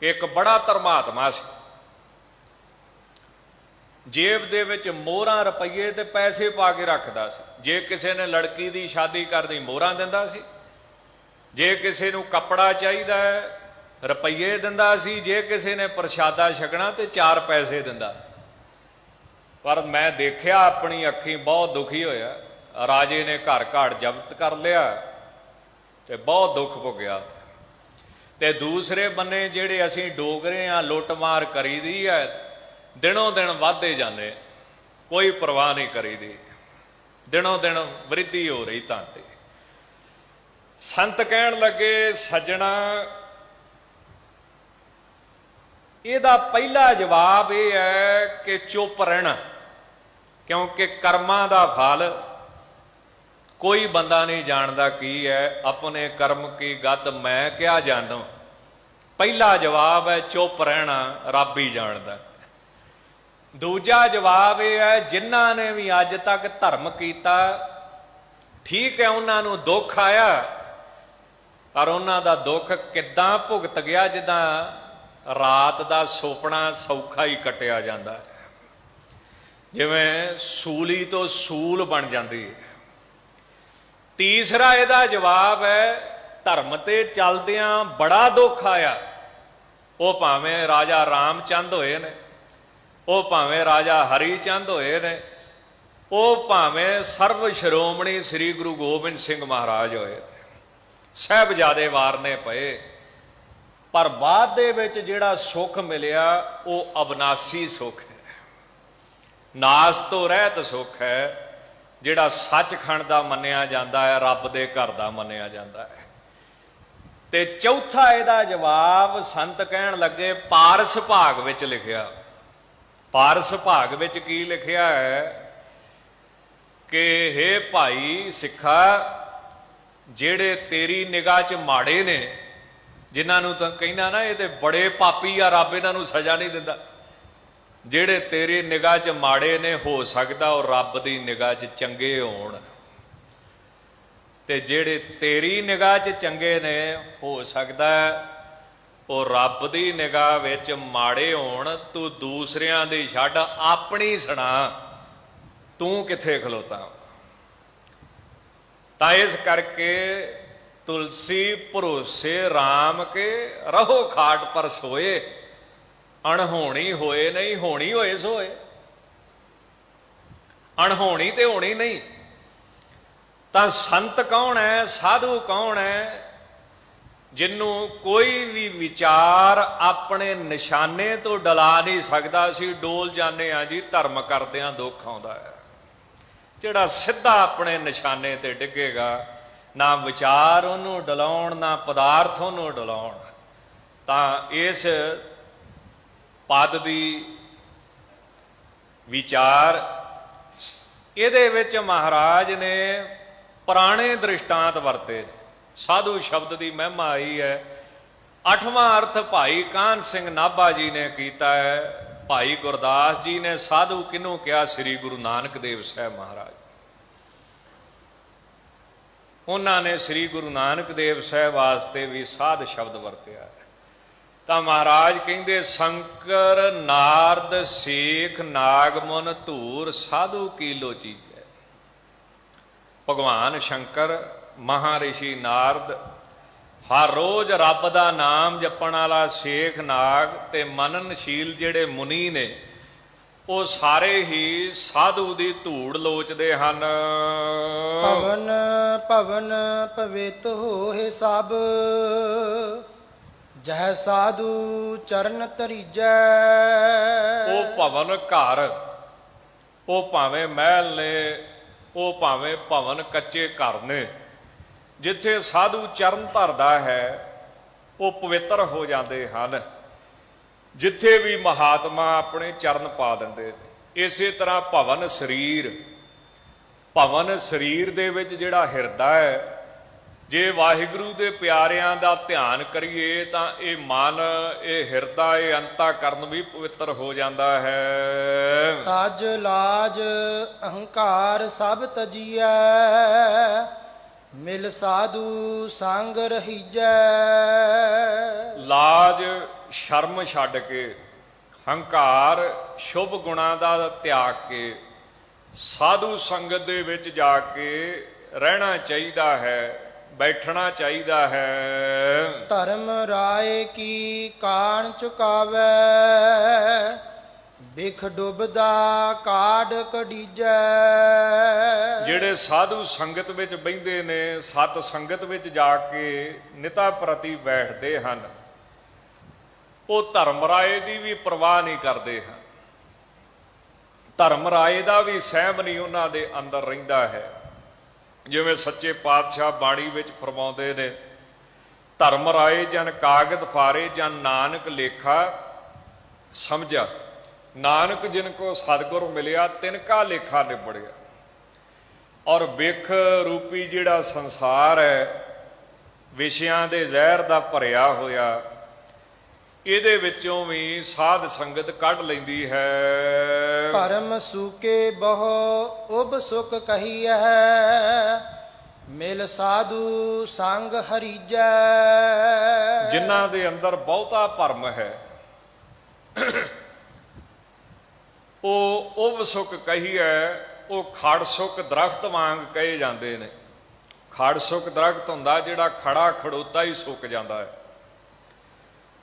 ਕਿ ਇੱਕ ਬੜਾ ਧਰਮਾਤਮਾ ਸੀ, ਜੇਬ ਦੇ ਵਿੱਚ ਮੋਹਰਾਂ ਰੁਪਈਏ ਤੇ ਪੈਸੇ ਪਾ ਕੇ ਰੱਖਦਾ ਸੀ। ਜੇ ਕਿਸੇ ਨੇ ਲੜਕੀ ਦੀ ਸ਼ਾਦੀ ਕਰਨੀ, ਮੋਹਰਾਂ ਦਿੰਦਾ ਸੀ। ਜੇ ਕਿਸੇ ਨੂੰ ਕੱਪੜਾ ਚਾਹੀਦਾ ਹੈ, ਰੁਪਈਏ ਦਿੰਦਾ ਸੀ। ਜੇ ਕਿਸੇ ਨੇ ਪ੍ਰਸ਼ਾਦਾ ਛਕਣਾ ਤੇ 4 ਪੈਸੇ ਦਿੰਦਾ ਸੀ। ਪਰ ਮੈਂ ਦੇਖਿਆ ਆਪਣੀ ਅੱਖੀਂ, ਬਹੁਤ ਦੁਖੀ ਹੋਇਆ। ਰਾਜੇ ਨੇ ਘਰ ਘਾੜ ਜ਼ਬਤ ਕਰ ਲਿਆ ਤੇ ਬਹੁਤ ਦੁੱਖ ਭੋਗਿਆ। ਤੇ ਦੂਸਰੇ ਬੰਨੇ ਜਿਹੜੇ ਅਸੀਂ ਡੋਗਰੇ ਆ, ਲੁੱਟਮਾਰ ਕਰੀਦੀ ਹੈ, ਦਿਨੋਂ ਦਿਨ ਵੱਧਦੇ ਜਾਂਦੇ, ਕੋਈ ਪਰਵਾਹ ਨਹੀਂ ਕਰੀਦੀ, ਦਿਨੋਂ ਦਿਨ ਵ੍ਰਿੱਧੀ ਹੋ ਰਹੀ ਧਨ ਦੀ। ਸੰਤ ਕਹਿਣ ਲੱਗੇ, ਸੱਜਣਾ ਇਹਦਾ ਪਹਿਲਾ ਜਵਾਬ ਇਹ ਹੈ ਕਿ ਚੁੱਪ ਰਹਿਣਾ, ਕਿਉਂਕਿ ਕਰਮਾਂ ਦਾ ਫਲ ਕੋਈ ਬੰਦਾ ਨਹੀਂ ਜਾਣਦਾ ਕੀ ਹੈ। ਆਪਣੇ ਕਰਮ ਕੀ ਗਤ ਮੈਂ ਕਿਆ ਜਾਣੂ। ਪਹਿਲਾ ਜਵਾਬ ਹੈ ਚੁੱਪ ਰਹਿਣਾ, ਰੱਬ ਹੀ ਜਾਣਦਾ। ਦੂਜਾ ਜਵਾਬ ਇਹ ਹੈ, ਜਿਨ੍ਹਾਂ ਨੇ ਵੀ ਅੱਜ ਤੱਕ ਧਰਮ ਕੀਤਾ, ਠੀਕ ਹੈ ਉਹਨਾਂ ਨੂੰ ਦੁੱਖ ਆਇਆ, ਪਰ ਉਹਨਾਂ ਦਾ ਦੁੱਖ ਕਿੱਦਾਂ ਭੁਗਤ ਗਿਆ, ਜਿੱਦਾਂ ਰਾਤ ਦਾ ਸੁਪਨਾ ਸੌਖਾ ਹੀ ਕੱਟਿਆ ਜਾਂਦਾ ਹੈ, ਜਿਵੇਂ ਸੂਲੀ ਤੋਂ ਸੂਲ ਬਣ ਜਾਂਦੀ ਹੈ। ਤੀਸਰਾ ਇਹਦਾ ਜਵਾਬ ਹੈ, ਧਰਮ ਤੇ ਚੱਲਦਿਆਂ ਬੜਾ ਦੁੱਖ ਆਇਆ। ਉਹ ਭਾਵੇਂ ਰਾਜਾ ਰਾਮਚੰਦ ਹੋਏ ਨੇ, ਉਹ ਭਾਵੇਂ ਰਾਜਾ ਹਰੀ ਚੰਦ ਹੋਏ ਨੇ, ਉਹ ਭਾਵੇਂ ਸਰਬ ਸ਼੍ਰੋਮਣੀ ਸ੍ਰੀ ਗੁਰੂ ਗੋਬਿੰਦ ਸਿੰਘ ਮਹਾਰਾਜ ਹੋਏ ਨੇ, ਸਾਹਿਬਜ਼ਾਦੇ ਵਾਰਨੇ ਪਏ, ਪਰ ਬਾਅਦ ਦੇ ਵਿੱਚ ਜਿਹੜਾ ਸੁੱਖ ਮਿਲਿਆ ਉਹ ਅਬਨਾਸੀ ਸੁੱਖ ਹੈ, ਨਾਸ ਤੋਂ ਰਹਿਤ ਸੁੱਖ ਹੈ, ਜਿਹੜਾ ਸੱਚਖੰਡ ਦਾ ਮੰਨਿਆ ਜਾਂਦਾ ਹੈ, ਰੱਬ ਦੇ ਘਰ ਦਾ ਮੰਨਿਆ ਜਾਂਦਾ ਹੈ। ਤੇ ਚੌਥਾ ਇਹਦਾ ਜਵਾਬ ਸੰਤ ਕਹਿਣ ਲੱਗੇ ਪਾਰਸ ਭਾਗ ਵਿੱਚ ਲਿਖਿਆ। ਪਾਰਸ ਭਾਗ ਵਿੱਚ ਕੀ ਲਿਖਿਆ ਹੈ ਕਿ ਹੇ ਭਾਈ ਸਿੱਖਾ, ਜਿਹੜੇ ਤੇਰੀ ਨਿਗਾਹ 'ਚ ਮਾੜੇ ਨੇ, ਜਿਨ੍ਹਾਂ ਨੂੰ ਤਾਂ ਕਹਿੰਦਾ ਨਾ ਇਹ ਤੇ ਬੜੇ ਪਾਪੀ ਆ, ਰੱਬ ਇਹਨਾਂ ਨੂੰ ਸਜ਼ਾ ਨਹੀਂ ਦਿੰਦਾ, ਜਿਹੜੇ ਤੇਰੀ ਨਿਗਾਹ 'ਚ ਮਾੜੇ ਨੇ, ਹੋ ਸਕਦਾ ਉਹ ਰੱਬ ਦੀ ਨਿਗਾਹ 'ਚ ਚੰਗੇ ਹੋਣ, ਤੇ ਜਿਹੜੇ ਤੇਰੀ ਨਿਗਾਹ 'ਚ ਚੰਗੇ ਨੇ, ਹੋ ਸਕਦਾ ਉਹ ਰੱਬ ਦੀ ਨਿਗਾਹ ਵਿੱਚ ਮਾੜੇ ਹੋਣ। ਤੂੰ ਦੂਸਰਿਆਂ ਦੀ ਛੱਡ, ਆਪਣੀ ਸੁਣਾ, ਤੂੰ ਕਿੱਥੇ ਖਲੋਤਾ। ਤਾਂ ਇਸ ਕਰਕੇ ਤੁਲਸੀ ਭਰੋਸੇ ਰਾਮ ਕੇ ਰਹੋ ਖਾਟ ਪਰ ਸੋਏ, ਅਣਹੋਣੀ ਹੋਏ ਨਹੀਂ, ਹੋਣੀ ਹੋਏ ਸੋਏ। ਅਣਹੋਣੀ ਤੇ ਹੋਣੀ ਨਹੀਂ। ਤਾਂ ਸੰਤ ਕੌਣ ਹੈ, ਸਾਧੂ ਕੌਣ ਹੈ, ਜਿਹਨੂੰ ਕੋਈ ਵੀ ਵਿਚਾਰ ਆਪਣੇ ਨਿਸ਼ਾਨੇ ਤੋਂ ਡਲਾ ਨਹੀਂ ਸਕਦਾ। ਅਸੀਂ ਡੋਲ ਜਾਂਦੇ ਹਾਂ ਜੀ, ਧਰਮ ਕਰਦਿਆਂ ਦੁੱਖ ਆਉਂਦਾ ਹੈ। ਜਿਹੜਾ ਸਿੱਧਾ ਆਪਣੇ ਨਿਸ਼ਾਨੇ ਤੇ ਡਿੱਗੇਗਾ, ਨਾ ਵਿਚਾਰ ਉਹਨੂੰ ਡਲਾਉਣ, ਨਾ ਪਦਾਰਥ ਉਹਨੂੰ ਡਲਾਉਣ। ਤਾਂ ਇਸ ਪਦ ਦੀ ਵਿਚਾਰ ਇਹਦੇ ਵਿੱਚ ਮਹਾਰਾਜ ਨੇ ਪੁਰਾਣੇ ਦ੍ਰਿਸ਼ਟਾਂਤ ਵਰਤੇ। ਸਾਧੂ ਸ਼ਬਦ ਦੀ ਮਹਿਮਾ ਆਈ ਹੈ। 8ਵਾਂ ਅਰਥ ਭਾਈ ਕਾਹਨ ਸਿੰਘ ਨਾਭਾ ਜੀ ਨੇ ਕੀਤਾ ਹੈ। ਭਾਈ ਗੁਰਦਾਸ ਜੀ ਨੇ ਸਾਧੂ ਕਿਹਨੂੰ ਕਿਹਾ? ਸ੍ਰੀ ਗੁਰੂ ਨਾਨਕ ਦੇਵ ਸਾਹਿਬ ਮਹਾਰਾਜ। ਉਹਨਾਂ ਨੇ ਸ੍ਰੀ ਗੁਰੂ ਨਾਨਕ ਦੇਵ ਸਾਹਿਬ ਵਾਸਤੇ ਵੀ ਸਾਧ ਸ਼ਬਦ ਵਰਤਿਆ। ਤਾਂ ਮਹਾਰਾਜ ਕਹਿੰਦੇ ਸ਼ੰਕਰ ਨਾਰਦ ਸੇਖ ਨਾਗਮਨ ਧੂਰ ਸਾਧੂ ਕੀ ਲੋ ਚੀਜ਼। ਭਗਵਾਨ ਸ਼ੰਕਰ, ਮਹਾਰਿਸ਼ੀ ਨਾਰਦ, ਹਰ ਰੋਜ਼ ਰੱਬ ਦਾ ਨਾਮ ਜਪਣ ਵਾਲਾ ਸੇਖ ਨਾਗ ਤੇ ਮਨਨਸ਼ੀਲ ਜਿਹੜੇ ਮੁਨੀ ਨੇ, ਉਹ ਸਾਰੇ ਹੀ ਸਾਧੂ ਦੀ ਧੂੜ ਲੋਚਦੇ ਹਨ। ਭਵਨ ਭਵਨ ਪਵਿੱਤ ਹੋਏ ਸਭ, ਜਹ ਸਾਧੂ ਚਰਨ ਤਰੀਜੈ। ਉਹ ਭਵਨ ਘਰ, ਉਹ ਭਾਵੇਂ ਮਹਿਲ ਨੇ, ਉਹ ਭਾਵੇਂ ਭਵਨ ਕੱਚੇ ਘਰ ਨੇ, ਜਿੱਥੇ ਸਾਧੂ ਚਰਨ ਧਰਦਾ ਹੈ ਉਹ ਪਵਿੱਤਰ ਹੋ ਜਾਂਦੇ ਹਨ। ਜਿੱਥੇ ਵੀ ਮਹਾਤਮਾ ਆਪਣੇ ਚਰਨ ਪਾ ਦਿੰਦੇ ਨੇ। ਇਸੇ ਤਰ੍ਹਾਂ ਭਵਨ ਸਰੀਰ, ਭਵਨ ਸਰੀਰ ਦੇ ਵਿੱਚ ਜਿਹੜਾ ਹਿਰਦਾ ਹੈ, ਜੇ ਵਾਹਿਗੁਰੂ ਦੇ ਪਿਆਰਿਆਂ ਦਾ ਧਿਆਨ ਕਰੀਏ ਤਾਂ ਇਹ ਮਨ, ਇਹ ਹਿਰਦਾ, ਇਹ ਅੰਤःਕਰਨ ਵੀ ਪਵਿੱਤਰ ਹੋ ਜਾਂਦਾ ਹੈ। ਤਜ ਲਾਜ ਅਹੰਕਾਰ ਸਭ ਤਜੀਐ, ਮਿਲ ਸਾਧੂ ਸੰਗ ਰਹੀਜੈ। ਲਾਜ ਸ਼ਰਮ ਛੱਡ ਕੇ, ਹੰਕਾਰ ਸ਼ੁਭ ਗੁਣਾਂ ਦਾ ਤਿਆਗ ਕੇ, ਸਾਧੂ ਸੰਗਤ ਦੇ ਵਿੱਚ ਜਾ ਕੇ ਰਹਿਣਾ ਚਾਹੀਦਾ ਹੈ, ਬੈਠਣਾ ਚਾਹੀਦਾ ਹੈ। ਧਰਮ ਰਾਏ ਕੀ ਕਾਣ ਚੁਕਾਵੈ, ਬਿਖ ਡੁੱਬਦਾ ਕਾਢ ਕਢੀਜੈ। ਜਿਹੜੇ ਸਾਧੂ ਸੰਗਤ ਵਿੱਚ ਬਹਿੰਦੇ ਨੇ, ਸਤ ਸੰਗਤ ਵਿੱਚ ਜਾ ਕੇ ਨਿਤਾ ਪ੍ਰਤੀ ਬੈਠਦੇ ਹਨ, ਉਹ ਧਰਮ ਰਾਏ ਦੀ ਵੀ ਪਰਵਾਹ ਨਹੀਂ ਕਰਦੇ ਹਨ। ਧਰਮ ਰਾਏ ਦਾ ਵੀ ਸਹਿਮ ਨਹੀਂ ਉਹਨਾਂ ਦੇ ਅੰਦਰ ਰਹਿੰਦਾ ਹੈ। ਜਿਵੇਂ ਸੱਚੇ ਪਾਤਸ਼ਾਹ ਬਾਣੀ ਵਿੱਚ ਫਰਮਾਉਂਦੇ ਨੇ, ਧਰਮ ਰਾਏ ਜਨ ਕਾਗਦ ਫਾਰੇ, ਜਨ ਨਾਨਕ ਲੇਖਾ ਸਮਝਾ। ਨਾਨਕ ਜਿਨ ਕੋ ਸਤਿਗੁਰ ਮਿਲਿਆ, ਤਿਨਕਾ ਲੇਖਾ ਨਿਬੜਿਆ। ਔਰ ਵਿਖ ਰੂਪੀ ਜਿਹੜਾ ਸੰਸਾਰ ਹੈ, ਵਿਸ਼ਿਆਂ ਦੇ ਜ਼ਹਿਰ ਦਾ ਭਰਿਆ ਹੋਇਆ, ਇਹਦੇ ਵਿੱਚੋਂ ਵੀ ਸਾਧ ਸੰਗਤ ਕੱਢ ਲੈਂਦੀ ਹੈ। ਧਰਮ ਸੂਕੇ ਬਹੁ ਉਬ ਸੁਖ ਕਹੀਐ, ਮਿਲ ਸਾਧੂ ਸੰਗ ਹਰੀਜੈ। ਜਿਨ੍ਹਾਂ ਦੇ ਅੰਦਰ ਬਹੁਤਾ ਭਰਮ ਹੈ, ਉਹ ਉਬ ਸੁੱਕ ਕਹੀਐ, ਉਹ ਖੜ ਸੁੱਕ ਦਰਖਤ ਵਾਂਗ ਕਹੇ ਜਾਂਦੇ ਨੇ। ਖੜ ਸੁੱਕ ਦਰਖਤ ਹੁੰਦਾ ਜਿਹੜਾ ਖੜਾ ਖੜੋਤਾ ਹੀ ਸੁੱਕ ਜਾਂਦਾ ਹੈ,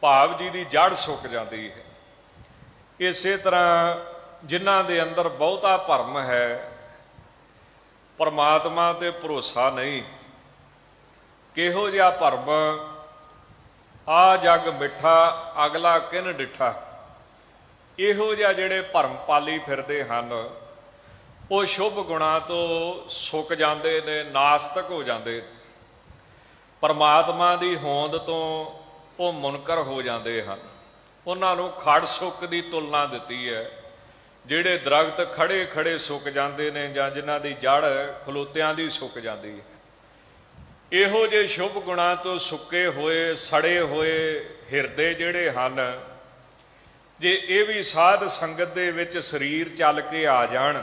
ਭਾਵ ਜੀ ਦੀ ਜੜ ਸੁੱਕ ਜਾਂਦੀ ਹੈ। ਇਸੇ ਤਰ੍ਹਾਂ ਜਿਨ੍ਹਾਂ ਦੇ ਅੰਦਰ ਬਹੁਤਾ ਭਰਮ ਹੈ, ਪਰਮਾਤਮਾ ਤੇ ਭਰੋਸਾ ਨਹੀਂ, ਕਿਹੋ ਜਿਹਾ ਭਰਮ, ਆ ਜਗ ਮਿੱਠਾ ਅਗਲਾ ਕਿਨ ਡਿੱਠਾ, ਇਹੋ ਜਿਹਾ ਜਿਹੜੇ ਭਰਮ ਪਾਲੀ ਫਿਰਦੇ ਹਨ, ਉਹ ਸ਼ੁਭ ਗੁਣਾਂ ਤੋਂ ਸੁੱਕ ਜਾਂਦੇ ਨੇ, ਨਾਸਤਕ ਹੋ ਜਾਂਦੇ, ਪਰਮਾਤਮਾ ਦੀ ਹੋਂਦ ਤੋਂ ਉਹ ਮੁਨਕਰ ਹੋ ਜਾਂਦੇ ਹਨ। ਉਹਨਾਂ ਨੂੰ ਖੜ ਸੁੱਕ ਦੀ ਤੁਲਨਾ ਦਿੱਤੀ ਹੈ। ਜਿਹੜੇ ਦਰਖਤ ਖੜੇ ਖੜੇ ਸੁੱਕ ਜਾਂਦੇ ਨੇ, ਜਾਂ ਜਿਨ੍ਹਾਂ ਦੀ ਜੜ ਖਲੋਤਿਆਂ ਦੀ ਸੁੱਕ ਜਾਂਦੀ ਹੈ, ਇਹੋ ਜਿਹੇ ਸ਼ੁਭ ਗੁਣਾਂ ਤੋਂ ਸੁੱਕੇ ਹੋਏ ਸੜੇ ਹੋਏ ਹਿਰਦੇ ਜਿਹੜੇ ਹਨ, ਜੇ ਇਹ ਵੀ ਸਾਧ ਸੰਗਤ ਦੇ ਵਿੱਚ ਸਰੀਰ ਚੱਲ ਕੇ ਆ ਜਾਣ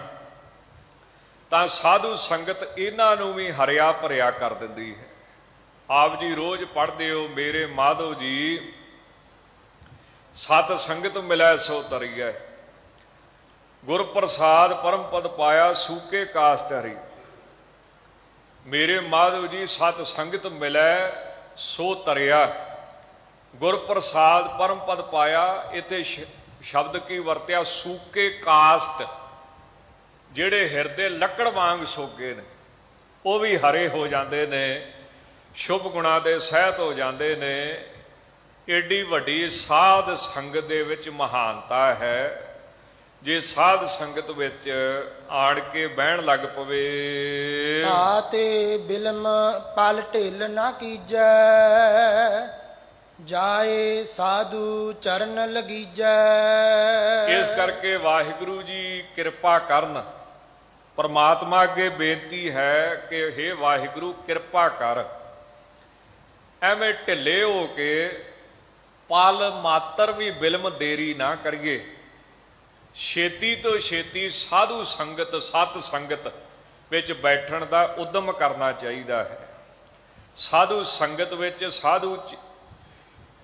ਤਾਂ ਸਾਧੂ ਸੰਗਤ ਇਹਨਾਂ ਨੂੰ ਵੀ ਹਰਿਆ ਭਰਿਆ ਕਰ ਦਿੰਦੀ ਹੈ। ਆਪ ਜੀ ਰੋਜ਼ ਪੜ੍ਹਦੇ ਹੋ, ਮੇਰੇ ਮਾਧੋ ਜੀ ਸਤ ਸੰਗਤ ਮਿਲੈ ਸੋ ਤਰੀਐ, ਗੁਰ ਪ੍ਰਸਾਦ ਪਰਮ ਪਦ ਪਾਇਆ ਸੂਕੇ ਕਾਸਟ ਹਰੀ। ਮੇਰੇ ਮਾਧੋ ਜੀ ਸਤ ਸੰਗਤ ਮਿਲੈ ਸੋ ਤਰਿਆ, ਗੁਰ ਪ੍ਰਸਾਦ ਪਰਮ ਪਦ ਪਾਇਆ। ਇੱਥੇ ਸ਼ਬਦ ਕੀ ਵਰਤਿਆ? ਸੂਕੇ ਕਾਸਟ, ਜਿਹੜੇ ਹਿਰਦੇ ਲੱਕੜ ਵਾਂਗ ਸੋਗੇ ਨੇ, ਉਹ ਵੀ ਹਰੇ ਹੋ ਜਾਂਦੇ ਨੇ, ਸ਼ੁਭ ਗੁਣਾਂ ਦੇ ਸਹਿਤ ਹੋ ਜਾਂਦੇ ਨੇ। ਏਡੀ ਵੱਡੀ ਸਾਧ ਸੰਗਤ ਦੇ ਵਿੱਚ ਮਹਾਨਤਾ ਹੈ। ਜੇ ਸਾਧ ਸੰਗਤ ਵਿੱਚ ਆੜ ਕੇ ਬਹਿਣ ਲੱਗ ਪਵੇ, ਤਾਤੇ ਬਿਲਮ ਪਲ ਢਿੱਲ ਨਾ ਕੀਜੈ, ਜਾਏ ਸਾਧੂ ਚਰਨ ਲਗੀਜੈ। ਇਸ ਕਰਕੇ ਵਾਹਿਗੁਰੂ ਜੀ ਕਿਰਪਾ ਕਰਨ। ਪਰਮਾਤਮਾ ਅੱਗੇ ਬੇਨਤੀ ਹੈ ਕਿ ਹੇ ਵਾਹਿਗੁਰੂ ਕਿਰਪਾ ਕਰ, ਐਵੇਂ ਢਿੱਲੇ ਹੋ ਕੇ ਪਲ ਮਾਤਰ ਵੀ ਬਿਲਮ ਦੇਰੀ ਨਾ ਕਰੀਏ। ਛੇਤੀ ਤੋਂ ਛੇਤੀ ਸਾਧੂ ਸੰਗਤ ਸਤ ਸੰਗਤ ਵਿੱਚ ਬੈਠਣ ਦਾ ਉਦਮ ਕਰਨਾ ਚਾਹੀਦਾ ਹੈ। ਸਾਧੂ ਸੰਗਤ ਵਿੱਚ ਸਾਧੂ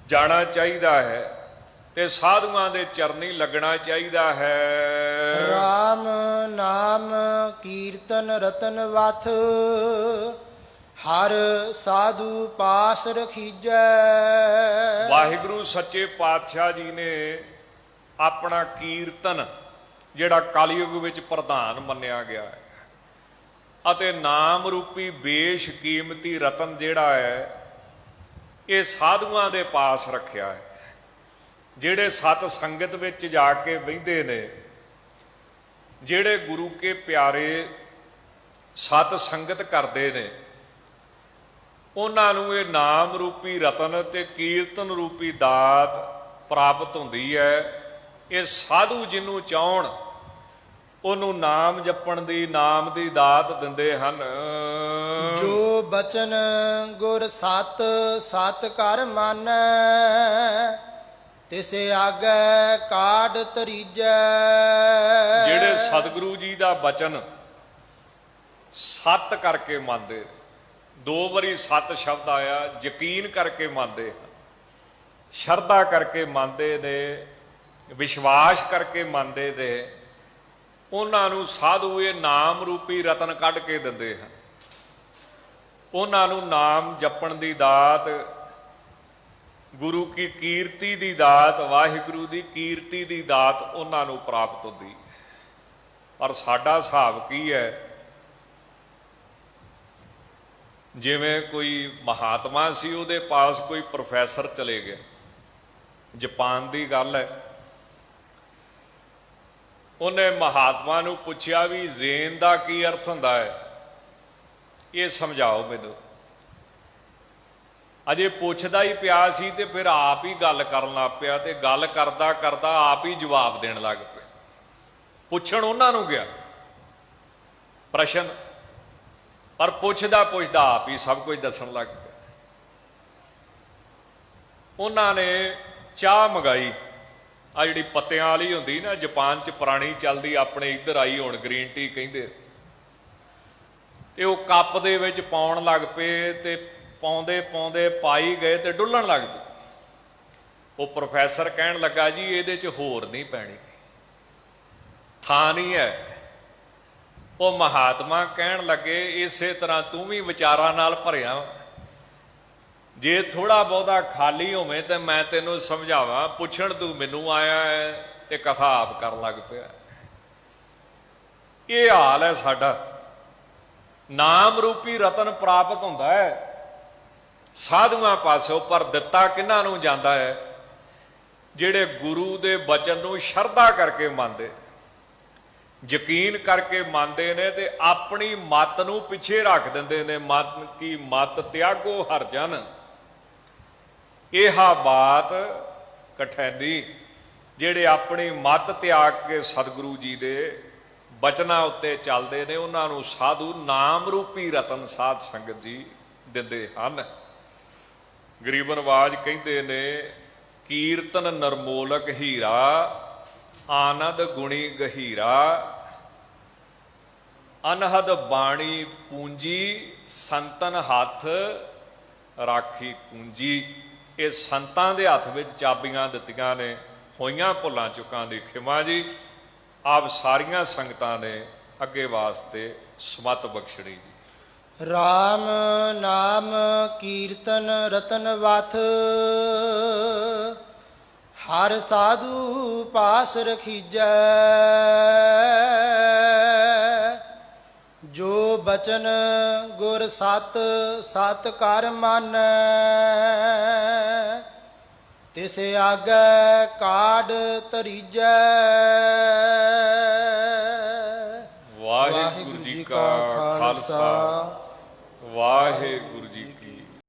ਜਾਣਾ ਚਾਹੀਦਾ ਹੈ ਤੇ ਸਾਧੂਆਂ ਦੇ ਚਰਨੀ ਲੱਗਣਾ ਚਾਹੀਦਾ ਹੈ। ਰਾਮ ਨਾਮ ਕੀਰਤਨ ਰਤਨ ਵਥ, ਹਰ ਸਾਧੂ ਪਾਸ ਰਖੀਜੈ। ਵਾਹਿਗੁਰੂ ਸੱਚੇ ਪਾਤਸ਼ਾਹ ਜੀ ਨੇ ਆਪਣਾ ਕੀਰਤਨ, ਜਿਹੜਾ ਕਲਯੁਗ ਵਿੱਚ ਪ੍ਰਧਾਨ ਮੰਨਿਆ ਗਿਆ ਹੈ, ਅਤੇ ਨਾਮ ਰੂਪੀ ਬੇਸ਼ ਕੀਮਤੀ ਰਤਨ ਜਿਹੜਾ ਹੈ, ਇਹ ਸਾਧੂਆਂ ਦੇ ਪਾਸ ਰੱਖਿਆ ਹੈ। ਜਿਹੜੇ ਸਤ ਸੰਗਤ ਵਿੱਚ ਜਾ ਕੇ ਬਹਿੰਦੇ ਨੇ, ਜਿਹੜੇ ਗੁਰੂ ਕੇ ਪਿਆਰੇ ਸਤ ਸੰਗਤ ਕਰਦੇ ਨੇ, ਉਹਨਾਂ ਨੂੰ ਇਹ ਨਾਮ ਰੂਪੀ ਰਤਨ ਤੇ ਕੀਰਤਨ ਰੂਪੀ ਦਾਤ ਪ੍ਰਾਪਤ ਹੁੰਦੀ ਹੈ। ਇਹ ਸਾਧੂ ਜਿਹਨੂੰ ਚਾਹਣ ਉਹਨੂੰ ਨਾਮ ਜਪਣ ਦੀ, ਨਾਮ ਦੀ ਦਾਤ ਦਿੰਦੇ ਹਨ। ਜੋ ਬਚਨ ਗੁਰ ਸਤ ਸਤ ਕਰ ਮਾਨੈ, ਤਿਸੇ ਆਗੈ ਕਾਢ ਤਰੀਜੈ। ਜਿਹੜੇ ਸਤਿਗੁਰੂ ਜੀ ਦਾ ਬਚਨ ਸਤ ਕਰਕੇ ਮੰਨਦੇ, ਦੋ ਵਾਰੀ ਸਤ ਸ਼ਬਦ ਆਇਆ, ਯਕੀਨ ਕਰਕੇ ਮੰਨਦੇ, ਸ਼ਰਧਾ ਕਰਕੇ ਮੰਨਦੇ ਨੇ, ਵਿਸ਼ਵਾਸ ਕਰਕੇ ਮੰਨਦੇ ਨੇ, ਉਹਨਾਂ ਨੂੰ ਸਾਧੂ ਇਹ ਨਾਮ ਰੂਪੀ ਰਤਨ ਕੱਢ ਕੇ ਦਿੰਦੇ ਹਨ। ਉਹਨਾਂ ਨੂੰ ਨਾਮ ਜਪਣ ਦੀ ਦਾਤ, ਗੁਰੂ ਕੀ ਕੀਰਤੀ ਦੀ ਦਾਤ, ਵਾਹਿਗੁਰੂ ਦੀ ਕੀਰਤੀ ਦੀ ਦਾਤ ਉਹਨਾਂ ਨੂੰ ਪ੍ਰਾਪਤ ਹੁੰਦੀ। ਪਰ ਸਾਡਾ ਹਿਸਾਬ ਕੀ ਹੈ? ਜਿਵੇਂ ਕੋਈ ਮਹਾਤਮਾ ਸੀ, ਉਹਦੇ ਪਾਸ ਕੋਈ ਪ੍ਰੋਫੈਸਰ ਚਲੇ ਗਿਆ, ਜਾਪਾਨ ਦੀ ਗੱਲ ਹੈ, ਉਹਨੇ ਮਹਾਤਮਾ ਨੂੰ ਪੁੱਛਿਆ ਵੀ ਜ਼ੇਨ ਦਾ ਕੀ ਅਰਥ ਹੁੰਦਾ ਹੈ, ਇਹ ਸਮਝਾਓ ਮੈਨੂੰ। ਅਜੇ ਪੁੱਛਦਾ ਹੀ ਪਿਆ ਸੀ ਤੇ ਫਿਰ ਆਪ ਹੀ ਗੱਲ ਕਰਨ ਲੱਗ ਪਿਆ, ਤੇ ਗੱਲ ਕਰਦਾ ਕਰਦਾ ਆਪ ਹੀ ਜਵਾਬ ਦੇਣ ਲੱਗ ਪਿਆ। ਪੁੱਛਣ ਉਹਨਾਂ ਨੂੰ ਗਿਆ ਪ੍ਰਸ਼ਨ, ਪਰ ਪੁੱਛਦਾ ਪੁੱਛਦਾ ਆਪ ਹੀ ਸਭ ਕੁਝ ਦੱਸਣ ਲੱਗ ਪਿਆ। ਉਹਨਾਂ ਨੇ ਚਾਹ ਮੰਗਾਈ, ਆ ਜਿਹੜੀ ਪੱਤਿਆਂ ਵਾਲੀ ਹੁੰਦੀ ਨਾ, ਜਾਪਾਨ 'ਚ ਪੁਰਾਣੀ ਚੱਲਦੀ, ਆਪਣੇ ਇੱਧਰ ਆਈ ਹੁਣ ਗ੍ਰੀਨ ਟੀ ਕਹਿੰਦੇ, ਤੇ ਉਹ ਕੱਪ ਦੇ ਵਿੱਚ ਪਾਉਣ ਲੱਗ ਪਏ, ਤੇ ਪਾਉਂਦੇ ਪਾਉਂਦੇ ਪਾਈ ਗਏ ਤੇ ਡੁੱਲਣ ਲੱਗ ਪਏ। ਉਹ ਪ੍ਰੋਫੈਸਰ ਕਹਿਣ ਲੱਗਾ ਜੀ ਇਹਦੇ 'ਚ ਹੋਰ ਨਹੀਂ ਪੈਣੀ, ਥਾਂ ਨਹੀਂ ਹੈ। ਉਹ ਮਹਾਤਮਾ ਕਹਿਣ ਲੱਗੇ ਇਸੇ ਤਰ੍ਹਾਂ ਤੂੰ ਵੀ ਵਿਚਾਰਾਂ ਨਾਲ ਭਰਿਆ, ਜੇ ਥੋੜਾ ਬਹੁਤਾ ਖਾਲੀ ਹੋਵੇ ਤੇ ਮੈਂ ਤੈਨੂੰ ਸਮਝਾਵਾਂ, ਪੁੱਛਣ ਤੂੰ ਮੈਨੂੰ ਆਇਆ ਹੈ ਤੇ ਕਥਾ ਆਪ ਕਰਨ ਲੱਗ ਪਿਆ। ਇਹ ਹਾਲ ਹੈ ਸਾਡਾ। ਨਾਮ ਰੂਪੀ ਰਤਨ ਪ੍ਰਾਪਤ ਹੁੰਦਾ ਹੈ ਸਾਧੂਆਂ ਪਾਸੋਂ, ਪਰ ਦਿੱਤਾ ਕਿਹਨਾਂ ਨੂੰ ਜਾਂਦਾ ਹੈ? ਜਿਹੜੇ ਗੁਰੂ ਦੇ ਬਚਨ ਨੂੰ ਸ਼ਰਧਾ ਕਰਕੇ ਮੰਨਦੇ, ਯਕੀਨ ਕਰਕੇ ਮੰਨਦੇ ਨੇ ਤੇ ਆਪਣੀ ਮੱਤ ਨੂੰ ਪਿੱਛੇ ਰੱਖ ਦਿੰਦੇ ਨੇ। ਮਤ ਕੀ ਮਤ ਤਿਆਗੋ ਹਰ ਜਨ, ਇਹਾ ਬਾਤ ਕਠੈਨੀ। ਜਿਹੜੇ ਆਪਣੀ ਮਤ ਤਿਆਗ ਕੇ ਸਤਿਗੁਰੂ ਜੀ ਦੇ ਬਚਨਾਂ ਉੱਤੇ ਚੱਲਦੇ ਨੇ, ਉਹਨਾਂ ਨੂੰ ਸਾਧੂ ਨਾਮ ਰੂਪੀ ਰਤਨ ਸਾਧ ਸੰਗਤ ਜੀ ਦਿੰਦੇ ਹਨ। ਗਰੀਬ ਨਵਾਜ ਕਹਿੰਦੇ ਨੇ, ਕੀਰਤਨ ਨਰਮੋਲਕ ਹੀਰਾ, ਆਨੰਦ ਗੁਣੀ ਗਹੀਰਾ, ਅਨਹਦ ਬਾਣੀ ਪੂੰਜੀ, ਸੰਤਨ ਹੱਥ ਰਾਖੀ ਪੂੰਜੀ। ਇਹ ਸੰਤਾਂ ਦੇ ਹੱਥ ਵਿੱਚ ਚਾਬੀਆਂ ਦਿੱਤੀਆਂ ਨੇ ਹੋਈਆਂ ਭੁੱਲਾਂ ਚੁੱਕਾਂ ਦੀ ਖਿਮਾ ਜੀ। ਆਪ ਸਾਰੀਆਂ ਸੰਗਤਾਂ ਨੇ ਅੱਗੇ ਵਾਸਤੇ ਸਮਤ ਬਖਸ਼ਣੀ ਜੀ। ਰਾਮ ਨਾਮ ਕੀਰਤਨ ਰਤਨ ਵਥ, ਹਰ ਸਾਧੂ ਪਾਸ ਰਖੀਜੈ। ਜੋ ਬਚਨ ਗੁਰ ਸਤ ਸਤ ਕਰ ਮਾਨੈ, ਤਿਸ ਆਗੈ ਕਾਢ ਤਰੀਜੈ। ਵਾਹਿਗੁਰੂ ਜੀ ਕਾ ਖਾਲਸਾ, ਵਾਹਿਗੁਰੂ